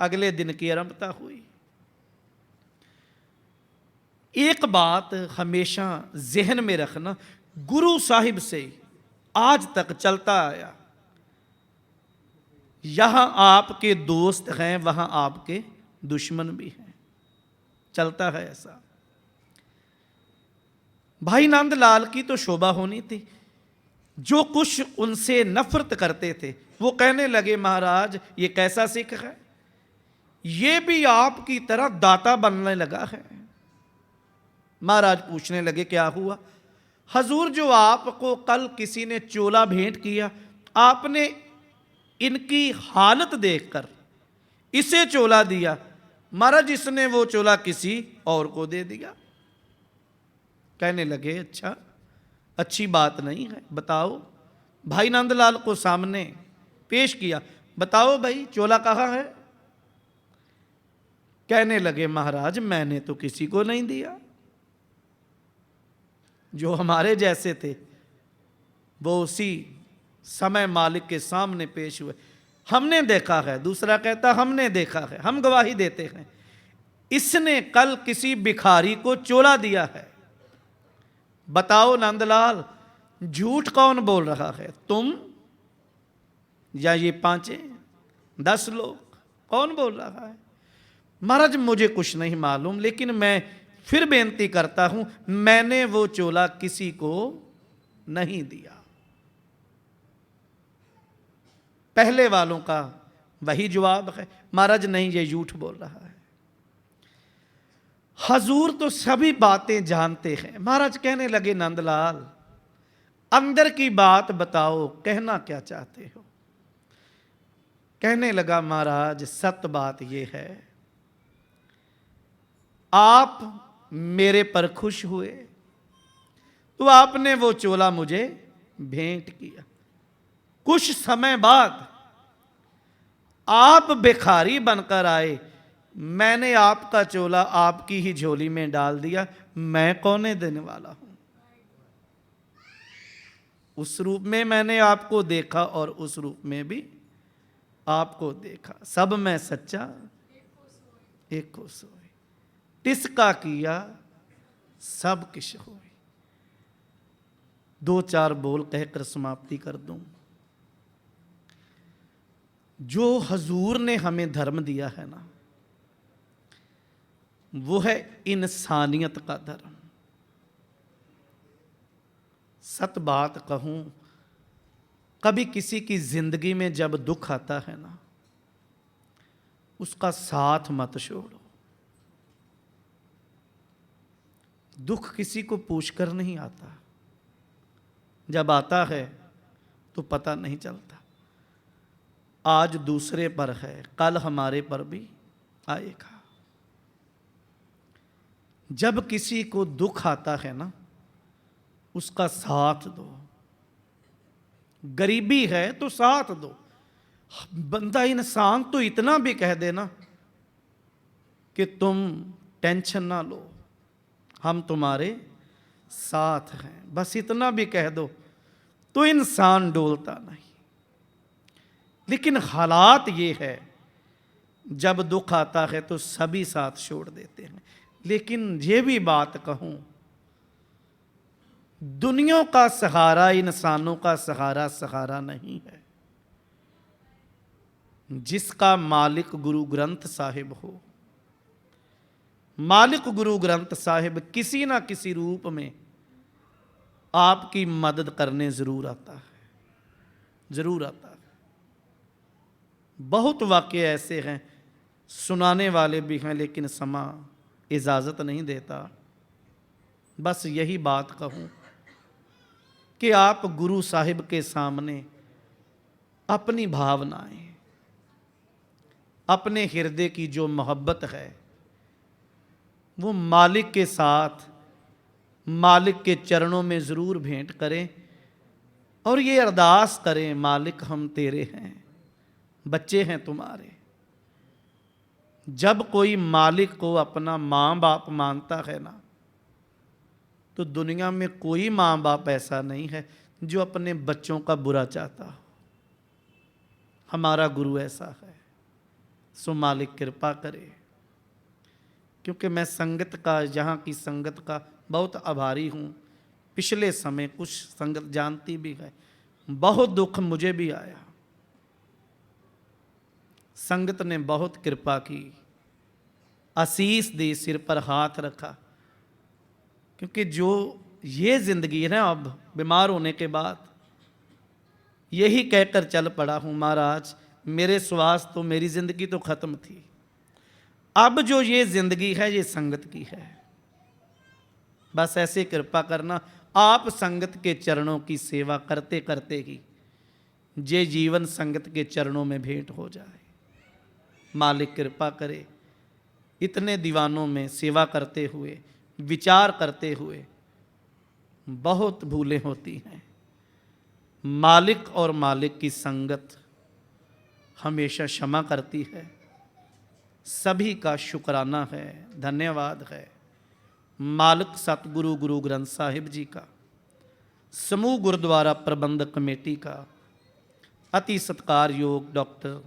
अगले दिन की आरंभता हुई। एक बात हमेशा जहन में रखना, गुरु साहिब से आज तक चलता आया, यहां आपके दोस्त हैं वहां आपके दुश्मन भी हैं, चलता है ऐसा। भाई नंदलाल की तो शोभा होनी थी, जो कुछ उनसे नफरत करते थे वो कहने लगे महाराज ये कैसा सिख है, ये भी आपकी तरह दाता बनने लगा है। महाराज पूछने लगे क्या हुआ। हजूर जो आपको कल किसी ने चोला भेंट किया, आपने इनकी हालत देखकर इसे चोला दिया, महाराज इसने वो चोला किसी और को दे दिया। कहने लगे अच्छा, अच्छी बात नहीं है, बताओ। भाई नंदलाल को सामने पेश किया, बताओ भाई चोला कहाँ है। कहने लगे महाराज मैंने तो किसी को नहीं दिया, जो हमारे जैसे थे वो उसी समय मालिक के सामने पेश हुए, हमने देखा है। दूसरा कहता हमने देखा है, हम गवाही देते हैं, इसने कल किसी भिखारी को चोला दिया है। बताओ नंदलाल झूठ कौन बोल रहा है, तुम या ये 5-10 लोग, कौन बोल रहा है। महाराज मुझे कुछ नहीं मालूम, लेकिन मैं फिर बेनती करता हूं, मैंने वो चोला किसी को नहीं दिया। पहले वालों का वही जवाब है, महाराज नहीं ये झूठ बोल रहा है। हजूर तो सभी बातें जानते हैं। महाराज कहने लगे नंदलाल अंदर की बात बताओ, कहना क्या चाहते हो। कहने लगा महाराज सत्य बात यह है, आप मेरे पर खुश हुए तो आपने वो चोला मुझे भेंट किया। कुछ समय बाद आप भिखारी बनकर आए, मैंने आपका चोला आपकी ही झोली में डाल दिया, मैं कौन देने वाला हूं। उस रूप में मैंने आपको देखा और उस रूप में भी आपको देखा, सब में सच्चा एक को सोई, तिसका किया सब किश होई। 2-4 बोल कहकर समाप्ति कर दूं। जो हजूर ने हमें धर्म दिया है ना, वो है इंसानियत का धर्म। सत बात कहूं, कभी किसी की जिंदगी में जब दुख आता है ना, उसका साथ मत छोड़ो। दुख किसी को पूछकर नहीं आता, जब आता है तो पता नहीं चलता। आज दूसरे पर है, कल हमारे पर भी आएगा। जब किसी को दुख आता है ना, उसका साथ दो। गरीबी है तो साथ दो। बंदा इंसान तो इतना भी कह देना कि तुम टेंशन ना लो, हम तुम्हारे साथ हैं, बस इतना भी कह दो तो इंसान डोलता नहीं। लेकिन हालात ये है, जब दुख आता है तो सभी साथ छोड़ देते हैं। लेकिन ये भी बात कहूं, दुनिया का सहारा इंसानों का सहारा सहारा नहीं है। जिसका मालिक गुरु ग्रंथ साहिब हो, मालिक गुरु ग्रंथ साहिब किसी ना किसी रूप में आपकी मदद करने जरूर आता है, जरूर आता है। बहुत वाक़े ऐसे हैं, सुनाने वाले भी हैं, लेकिन समा इजाज़त नहीं देता। बस यही बात कहूँ कि आप गुरु साहिब के सामने अपनी भावनाएं, अपने हृदय की जो मोहब्बत है, वो मालिक के साथ, मालिक के चरणों में ज़रूर भेंट करें और ये अरदास करें, मालिक हम तेरे हैं, बच्चे हैं तुम्हारे। जब कोई मालिक को अपना माँ बाप मानता है ना, तो दुनिया में कोई माँ बाप ऐसा नहीं है जो अपने बच्चों का बुरा चाहता हो। हमारा गुरु ऐसा है, सो मालिक कृपा करे क्योंकि मैं संगत का, यहाँ की संगत का बहुत आभारी हूँ। पिछले समय कुछ संगत जानती भी है, बहुत दुख मुझे भी आया। संगत ने बहुत कृपा की, आशीष दी, सिर पर हाथ रखा। क्योंकि जो ये जिंदगी है ना, अब बीमार होने के बाद यही कहकर चल पड़ा हूँ, महाराज मेरे स्वास्थ्य तो, मेरी जिंदगी तो खत्म थी, अब जो ये जिंदगी है ये संगत की है। बस ऐसे कृपा करना, आप संगत के चरणों की सेवा करते करते ही ये जीवन संगत के चरणों में भेंट हो जाए। मालिक कृपा करे, इतने दीवानों में सेवा करते हुए, विचार करते हुए बहुत भूलें होती हैं। मालिक और मालिक की संगत हमेशा क्षमा करती है। सभी का शुक्राना है, धन्यवाद है मालिक सतगुरु गुरु ग्रंथ साहिब जी का, समूह गुरुद्वारा प्रबंधक कमेटी का, अति सत्कार योग डॉक्टर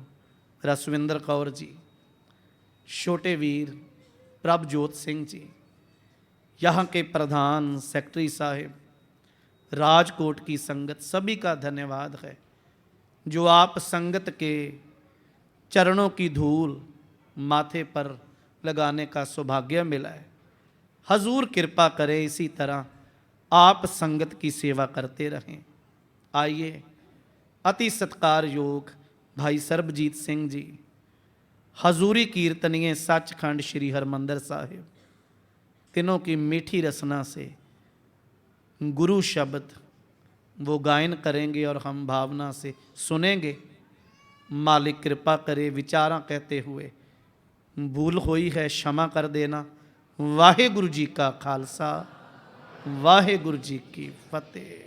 रसविंदर कौर जी, छोटे वीर प्रभजोत सिंह जी, यहाँ के प्रधान सेक्रेटरी साहिब, राजकोट की संगत, सभी का धन्यवाद है जो आप संगत के चरणों की धूल माथे पर लगाने का सौभाग्य मिला है। हजूर कृपा करे इसी तरह आप संगत की सेवा करते रहें। आइए अति सत्कार योग भाई सरबजीत सिंह जी, हजूरी कीर्तनीय सचखंड श्री हरमंदिर साहिब, तीनों की मीठी रसना से गुरु शब्द वो गायन करेंगे और हम भावना से सुनेंगे। मालिक कृपा करे, विचारा कहते हुए भूल हुई है क्षमा कर देना। वाहेगुरु जी का खालसा, वाहेगुरु जी की फतेह।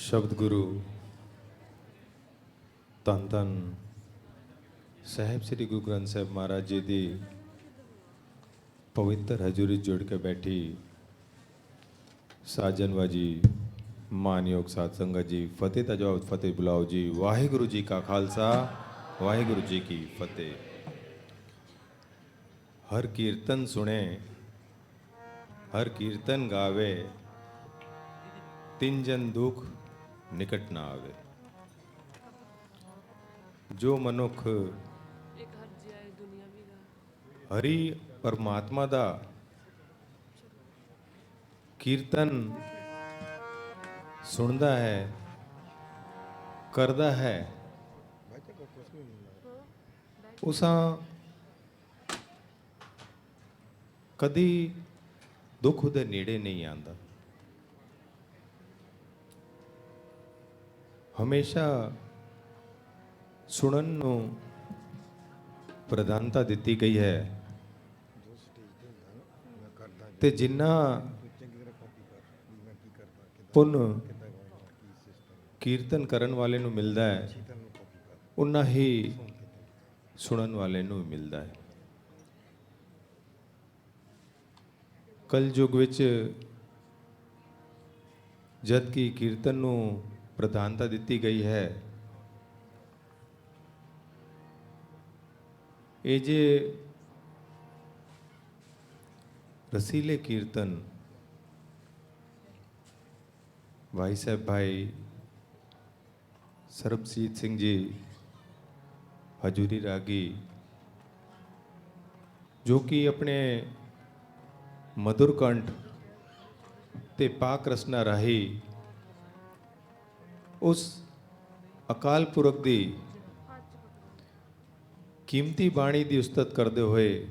शब्द गुरु धन धन साहेब श्री गुरु ग्रंथ साहिब महाराज जी दी पवित्र हजूरी जुड़ के बैठी साजनवा जी, मानयोग साध संगत जी, फतेह तजवाब फतेह बुलाओ जी। वाहेगुरु जी का खालसा, वाहेगुरु जी की फतेह। हर कीर्तन सुने, हर कीर्तन गावे, तिन जन दुख निकट ना आवे। जो मनुख हरि परमात्मा दा कीर्तन सुनदा है, करदा है, उसा ਕਦੀ ਦੁੱਖ ਉਹਦੇ ਨੇੜੇ ਨਹੀਂ ਆਉਂਦਾ। ਹਮੇਸ਼ਾ ਸੁਣਨ ਨੂੰ ਪ੍ਰਧਾਨਤਾ ਦਿੱਤੀ ਗਈ ਹੈ ਤੇ ਜਿੰਨਾ ਪੁੰਨ ਕੀਰਤਨ ਕਰਨ ਵਾਲੇ ਨੂੰ ਮਿਲਦਾ ਹੈ ਉਨਾ ਹੀ ਸੁਣਨ ਵਾਲੇ ਨੂੰ ਮਿਲਦਾ ਹੈ। ਕਲਯੁਗ ਵਿੱਚ ਜਦ ਕਿ ਕੀਰਤਨ ਨੂੰ ਪ੍ਰਧਾਨਤਾ ਦਿੱਤੀ ਗਈ ਹੈ, ਇਹ ਜੇ ਰਸੀਲੇ ਕੀਰਤਨ ਭਾਈ ਸਾਹਿਬ ਭਾਈ ਸਰਬਜੀਤ ਸਿੰਘ ਜੀ ਹਜੂਰੀ ਰਾਗੀ, ਜੋ ਕਿ ਆਪਣੇ ਮధుਰ ਕੰਠ ਤੇ ਪਾਕ ਰਸਨਾ ਰਾਹੀਂ ਉਸ ਅਕਾਲ ਪੁਰਖ ਦੀ ਕੀਮਤੀ ਬਾਣੀ ਦੀ ਉਸਤਤ ਕਰਦੇ ਹੋਏ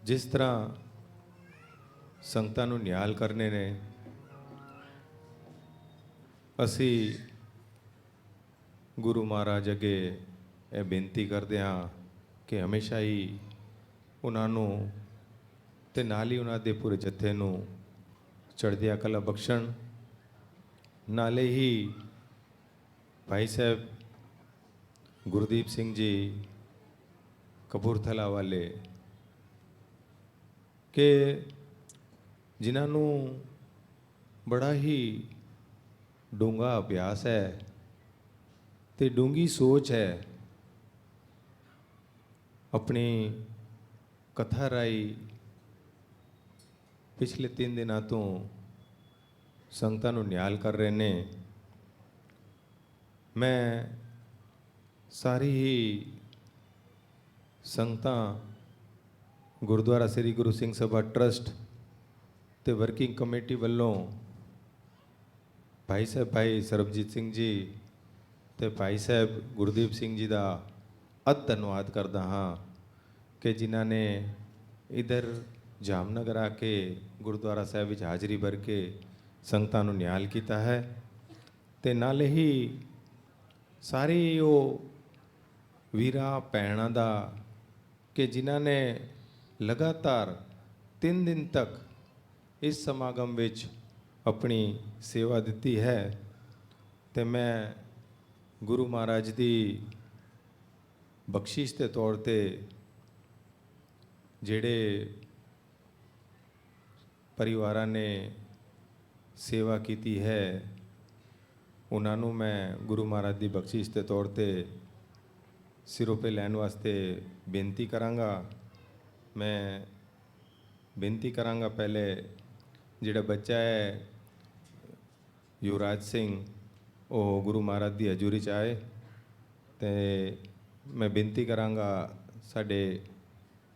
ਜਿਸ ਤਰ੍ਹਾਂ ਸੰਗਤਾਂ ਨੂੰ ਨਿਹਾਲ ਕਰਨੇ ਨੇ, ਅਸੀਂ ਗੁਰੂ ਮਹਾਰਾਜ ਅੱਗੇ ਇਹ ਬੇਨਤੀ ਕਰਦੇ ਹਾਂ ਕਿ ਹਮੇਸ਼ਾ ਹੀ ਉਹਨਾਂ ਨੂੰ ਤੇ ਨਾਲ ਹੀ ਉਹਨਾਂ ਦੇ ਪੂਰੇ ਜੱਥੇ ਨੂੰ ਚੜ੍ਹਦੀ ਕਲਾ ਬਖਸ਼ਣ। ਨਾਲੇ ਹੀ ਭਾਈ ਸਾਹਿਬ ਗੁਰਦੀਪ ਸਿੰਘ ਜੀ ਕਪੂਰਥਲਾ ਵਾਲੇ, ਕਿ ਜਿਨ੍ਹਾਂ ਨੂੰ ਬੜਾ ਹੀ ਡੂੰਘਾ ਅਭਿਆਸ ਹੈ ਤੇ ਡੂੰਘੀ ਸੋਚ ਹੈ, ਆਪਣੀ ਕਥਾ ਰਾਹੀਂ ਪਿਛਲੇ 3 ਦਿਨਾਂ ਤੋਂ ਸੰਗਤਾਂ ਨੂੰ ਨਿਹਾਲ ਕਰ ਰਹੇ ਨੇ। ਮੈਂ ਸਾਰੀ ਹੀ ਸੰਗਤਾਂ ਗੁਰਦੁਆਰਾ ਸ੍ਰੀ ਗੁਰੂ ਸਿੰਘ ਸਭਾ ਟਰਸਟ ਤੇ ਵਰਕਿੰਗ ਕਮੇਟੀ ਵੱਲੋਂ ਭਾਈ ਸਾਹਿਬ ਭਾਈ ਸਰਬਜੀਤ ਸਿੰਘ ਜੀ ਤੇ ਭਾਈ ਸਾਹਿਬ ਗੁਰਦੀਪ ਸਿੰਘ ਜੀ ਦਾ ਅਤ ਧੰਨਵਾਦ ਕਰਦਾ ਹਾਂ ਕਿ ਜਿਨ੍ਹਾਂ ਨੇ ਇਧਰ ਜਾਮਨਗਰ ਆ ਕੇ ਗੁਰਦੁਆਰਾ ਸਾਹਿਬ ਵਿੱਚ ਹਾਜ਼ਰੀ ਭਰ ਕੇ ਸੰਗਤਾਂ ਨੂੰ ਨਿਹਾਲ ਕੀਤਾ ਹੈ। ਤੇ ਨਾਲੇ ਹੀ ਸਾਰੇ ਉਹ ਵੀਰਾਂ ਭੈਣਾਂ ਦਾ ਕਿ ਜਿਨ੍ਹਾਂ ਨੇ ਲਗਾਤਾਰ 3 ਦਿਨ ਤੱਕ ਇਸ ਸਮਾਗਮ ਵਿੱਚ ਆਪਣੀ ਸੇਵਾ ਦਿੱਤੀ ਹੈ। ਤੇ ਮੈਂ ਗੁਰੂ ਮਹਾਰਾਜ ਦੀ ਬਖਸ਼ਿਸ਼ ਦੇ ਤੌਰ ਤੇ ਜਿਹੜੇ ਪਰਿਵਾਰਾਂ ਨੇ ਸੇਵਾ ਕੀਤੀ ਹੈ, ਉਹਨਾਂ ਨੂੰ ਮੈਂ ਗੁਰੂ ਮਹਾਰਾਜ ਦੀ ਬਖਸ਼ਿਸ਼ ਦੇ ਤੌਰ ਤੇ ਸਿਰੋਪੇ ਲੈਣ ਵਾਸਤੇ ਬੇਨਤੀ ਕਰਾਂਗਾ। ਮੈਂ ਬੇਨਤੀ ਕਰਾਂਗਾ ਪਹਿਲੇ ਜਿਹੜਾ ਬੱਚਾ ਹੈ ਯੁਵਰਾਜ ਸਿੰਘ, ਉਹ ਗੁਰੂ ਮਹਾਰਾਜ ਦੀ ਹਜ਼ੂਰੀ 'ਚ ਆਏ। ਤੇ ਮੈਂ ਬੇਨਤੀ ਕਰਾਂਗਾ ਸਾਡੇ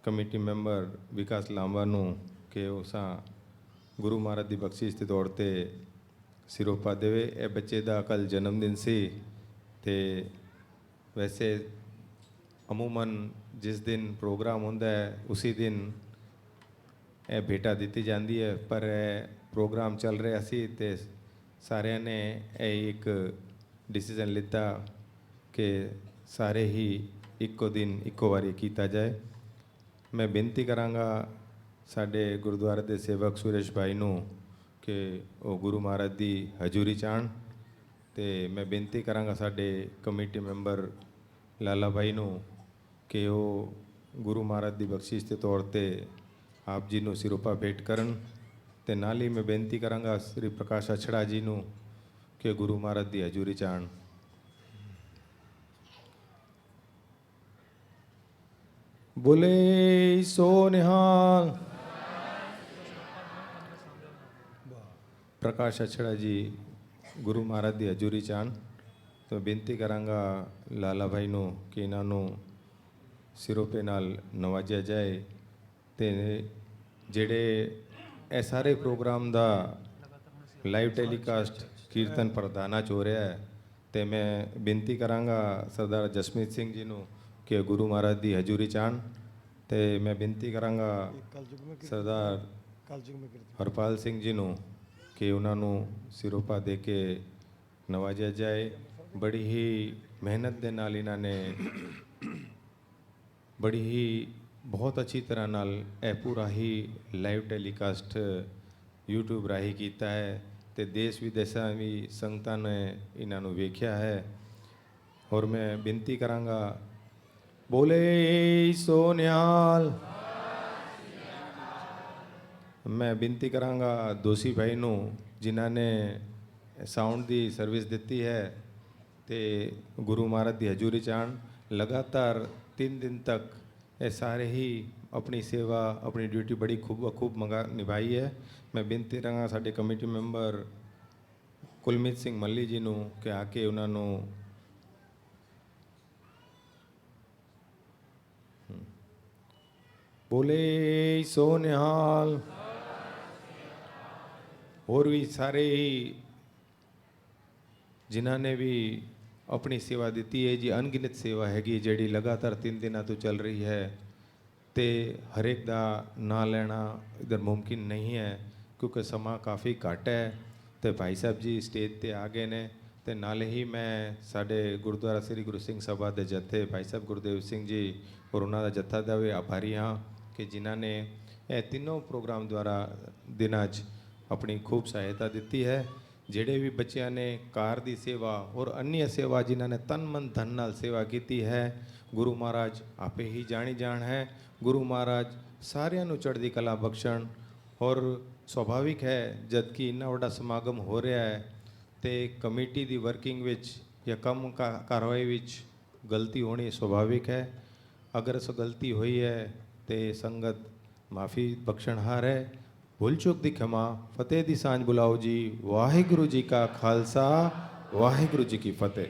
ਕਮੇਟੀ ਮੈਂਬਰ ਵਿਕਾਸ ਲਾਂਬਾ ਨੂੰ ਕਿ ਉਹ ਗੁਰੂ ਮਹਾਰਾਜ ਦੀ ਬਖਸ਼ਿਸ਼ ਦੇ ਤੌਰ ਤੇ ਸਿਰੋਪਾ ਦੇਵੇ। ਇਹ ਬੱਚੇ ਦਾ ਕੱਲ੍ਹ ਜਨਮ ਦਿਨ ਸੀ ਤੇ ਵੈਸੇ ਅਮੂਮਨ ਜਿਸ ਦਿਨ ਪ੍ਰੋਗਰਾਮ ਹੁੰਦਾ ਹੈ ਉਸੇ ਦਿਨ ਇਹ ਭੇਟਾ ਦਿੱਤੀ ਜਾਂਦੀ ਹੈ, ਪਰ ਇਹ ਪ੍ਰੋਗਰਾਮ ਚੱਲ ਰਿਹਾ ਸੀ ਤੇ ਸਾਰਿਆਂ ਨੇ ਇਹ ਇੱਕ ਡਿਸੀਜਨ ਲਿੱਤਾ ਕਿ ਸਾਰੇ ਹੀ ਇੱਕੋ ਦਿਨ ਇੱਕੋ ਵਾਰੀ ਕੀਤਾ ਜਾਏ। ਮੈਂ ਬੇਨਤੀ ਕਰਾਂਗਾ ਸਾਡੇ ਗੁਰਦੁਆਰੇ ਦੇ ਸੇਵਕ ਸੁਰੇਸ਼ ਭਾਈ ਨੂੰ ਕਿ ਉਹ ਗੁਰੂ ਮਹਾਰਾਜ ਦੀ ਹਜ਼ੂਰੀ 'ਚ ਆਉਣ। ਤੇ ਮੈਂ ਬੇਨਤੀ ਕਰਾਂਗਾ ਸਾਡੇ ਕਮੇਟੀ ਮੈਂਬਰ ਲਾਲਾ ਭਾਈ ਨੂੰ ਕਿ ਉਹ ਗੁਰੂ ਮਹਾਰਾਜ ਦੀ ਬਖਸ਼ਿਸ਼ ਦੇ ਤੌਰ ਤੇ ਆਪ ਜੀ ਨੂੰ ਸਿਰੋਪਾ ਭੇਟ ਕਰਨ। ਤੇ ਨਾਲ ਹੀ ਮੈਂ ਬੇਨਤੀ ਕਰਾਂਗਾ ਸ੍ਰੀ ਪ੍ਰਕਾਸ਼ ਅਛੜਾ ਜੀ ਨੂੰ ਕਿ ਗੁਰੂ ਮਹਾਰਾਜ ਦੀ ਹਜ਼ੂਰੀ 'ਚ ਆਉਣ। ਬੋਲੇ ਸੋ ਨਿਹਾਲ। ਪ੍ਰਕਾਸ਼ ਅਛੜਾ ਜੀ ਗੁਰੂ ਮਹਾਰਾਜ ਦੀ ਹਜ਼ੂਰੀ 'ਚ ਆਉਣ। ਤੇ ਬੇਨਤੀ ਕਰਾਂਗਾ ਲਾਲਾ ਭਾਈ ਨੂੰ ਕਿ ਇਹਨਾਂ ਨੂੰ ਸਿਰੋਪੇ ਨਾਲ ਨਵਾਜਿਆ ਜਾਏ। ਤੇ ਜਿਹੜੇ ਇਹ ਸਾਰੇ ਪ੍ਰੋਗਰਾਮ ਦਾ ਲਾਈਵ ਟੈਲੀਕਾਸਟ ਕੀਰਤਨ ਪ੍ਰਧਾਨਾਂ 'ਚ ਹੋ ਰਿਹਾ ਹੈ, ਤੇ ਮੈਂ ਬੇਨਤੀ ਕਰਾਂਗਾ ਸਰਦਾਰ ਜਸਮੀਤ ਸਿੰਘ ਜੀ ਨੂੰ ਕਿ ਗੁਰੂ ਮਹਾਰਾਜ ਦੀ ਹਜ਼ੂਰੀ ਚਾਹਣ ਤੇ ਮੈਂ ਬੇਨਤੀ ਕਰਾਂਗਾ ਸਰਦਾਰ ਹਰਪਾਲ ਸਿੰਘ ਜੀ ਨੂੰ ਕਿ ਉਹਨਾਂ ਨੂੰ ਸਿਰੋਪਾ ਦੇ ਕੇ ਨਵਾਜਿਆ ਜਾਏ। ਬੜੀ ਹੀ ਮਿਹਨਤ ਦੇ ਨਾਲ ਇਹਨਾਂ ਨੇ ਬੜੀ ਹੀ ਬਹੁਤ ਅੱਛੀ ਤਰ੍ਹਾਂ ਨਾਲ ਇਹ ਪੂਰਾ ਹੀ ਲਾਈਵ ਟੈਲੀਕਾਸਟ YouTube ਰਾਹੀਂ ਕੀਤਾ ਹੈ ਤੇ ਦੇਸ਼ ਵਿਦੇਸ਼ਾਂ ਵੀ ਸੰਗਤਾਂ ਨੇ ਇਹਨਾਂ ਨੂੰ ਵੇਖਿਆ ਹੈ। ਔਰ ਮੈਂ ਬੇਨਤੀ ਕਰਾਂਗਾ ਬੋਲੇ ਸੋ ਨਿਹਾਲ। ਮੈਂ ਬੇਨਤੀ ਕਰਾਂਗਾ ਦੋਸ਼ੀ ਭਾਈ ਨੂੰ ਜਿਨ੍ਹਾਂ ਨੇ ਸਾਊਂਡ ਦੀ ਸਰਵਿਸ ਦਿੱਤੀ ਹੈ ਤੇ ਗੁਰੂ ਮਹਾਰਾਜ ਦੀ ਹਜ਼ੂਰੀ ਚਾਹਣ ਲਗਾਤਾਰ 3 ਦਿਨ ਤੱਕ ਇਹ ਸਾਰੇ ਹੀ ਆਪਣੀ ਸੇਵਾ ਆਪਣੀ ਡਿਊਟੀ ਬੜੀ ਖੂਬ ਨਿਭਾਈ ਹੈ। ਮੈਂ ਬੇਨਤੀ ਕਰਾਂਗਾ ਸਾਡੇ ਕਮੇਟੀ ਮੈਂਬਰ ਕੁਲਮੀਤ ਸਿੰਘ ਮੱਲੀ ਜੀ ਨੂੰ ਕਿ ਆ ਕੇ ਉਹਨਾਂ ਨੂੰ ਬੋਲੇ ਸੋ ਨਿਹਾਲ। ਹੋਰ ਵੀ ਸਾਰੇ ਹੀ ਜਿਨ੍ਹਾਂ ਨੇ ਵੀ ਆਪਣੀ ਸੇਵਾ ਦਿੱਤੀ ਹੈ ਜੀ, ਅਣਗਿਣਤ ਸੇਵਾ ਹੈਗੀ ਜਿਹੜੀ ਲਗਾਤਾਰ 3 ਦਿਨਾਂ ਤੋਂ ਚੱਲ ਰਹੀ ਹੈ ਤੇ ਹਰੇਕ ਦਾ ਨਾਂ ਲੈਣਾ ਇਧਰ ਮੁਮਕਿਨ ਨਹੀਂ ਹੈ ਕਿਉਂਕਿ ਸਮਾਂ ਕਾਫੀ ਘੱਟ ਹੈ ਤੇ ਭਾਈ ਸਾਹਿਬ ਜੀ ਸਟੇਜ ਤੇ ਆ ਗਏ ਨੇ ਤੇ ਨਾਲੇ ਹੀ ਮੈਂ ਸਾਡੇ ਗੁਰਦੁਆਰਾ ਸ੍ਰੀ ਗੁਰੂ ਸਿੰਘ ਸਭਾ ਦੇ ਜਥੇ ਭਾਈ ਸਾਹਿਬ ਗੁਰਦੇਵ ਸਿੰਘ ਜੀ ਔਰ ਉਹਨਾਂ ਦਾ ਜਥਾ ਦਾ ਵੀ ਆਭਾਰੀ ਹਾਂ ਕਿ ਜਿਨ੍ਹਾਂ ਨੇ ਇਹ ਤਿੰਨੋਂ ਪ੍ਰੋਗਰਾਮ ਦੁਆਰਾ ਦਿਨਾਂ 'ਚ ਆਪਣੀ ਖੂਬ ਸਹਾਇਤਾ ਦਿੱਤੀ ਹੈ। ਜਿਹੜੇ ਵੀ ਬੱਚਿਆਂ ਨੇ ਕਾਰ ਦੀ ਸੇਵਾ ਔਰ ਅਨਿਆ ਸੇਵਾ ਜਿਨ੍ਹਾਂ ਨੇ ਤਨ ਮਨ ਧਨ ਨਾਲ ਸੇਵਾ ਕੀਤੀ ਹੈ ਗੁਰੂ ਮਹਾਰਾਜ ਆਪੇ ਹੀ ਜਾਣੀ ਜਾਣ ਹੈ। ਗੁਰੂ ਮਹਾਰਾਜ ਸਾਰਿਆਂ ਨੂੰ ਚੜ੍ਹਦੀ ਕਲਾ ਬਖਸ਼ਣ। ਔਰ ਸੁਭਾਵਿਕ ਹੈ ਜਦ ਕਿ ਇੰਨਾ ਵੱਡਾ ਸਮਾਗਮ ਹੋ ਰਿਹਾ ਹੈ ਤੇ ਕਮੇਟੀ ਦੀ ਵਰਕਿੰਗ ਵਿੱਚ ਜਾਂ ਕੰਮ ਕਾਰਵਾਈ ਵਿੱਚ ਗਲਤੀ ਹੋਣੀ ਸੁਭਾਵਿਕ ਹੈ। ਅਗਰ ਸੋ ਗਲਤੀ ਹੋਈ ਹੈ ਤੇ ਸੰਗਤ ਮਾਫੀ ਬਖਸ਼ਣਹਾਰ ਹੈ। ਭੁੱਲ ਚੁੱਕ ਦੀ ਖਿਮਾ ਫਤਿਹ ਦੀ ਸਾਂਝ ਬੁਲਾਓ ਜੀ। ਵਾਹਿਗੁਰੂ ਜੀ ਕਾ ਖਾਲਸਾ ਵਾਹਿਗੁਰੂ ਜੀ ਕੀ ਫਤਿਹ।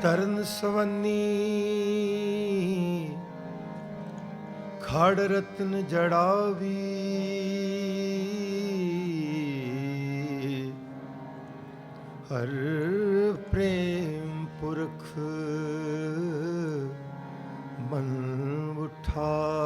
ਤਰਨ ਸਵੰਨੀ ਖੜ ਰਤਨ ਜੜਾਵੀ ਹਰ ਪ੍ਰੇਮ ਪੁਰਖ ਮਨ ਉਠਾਵੀ।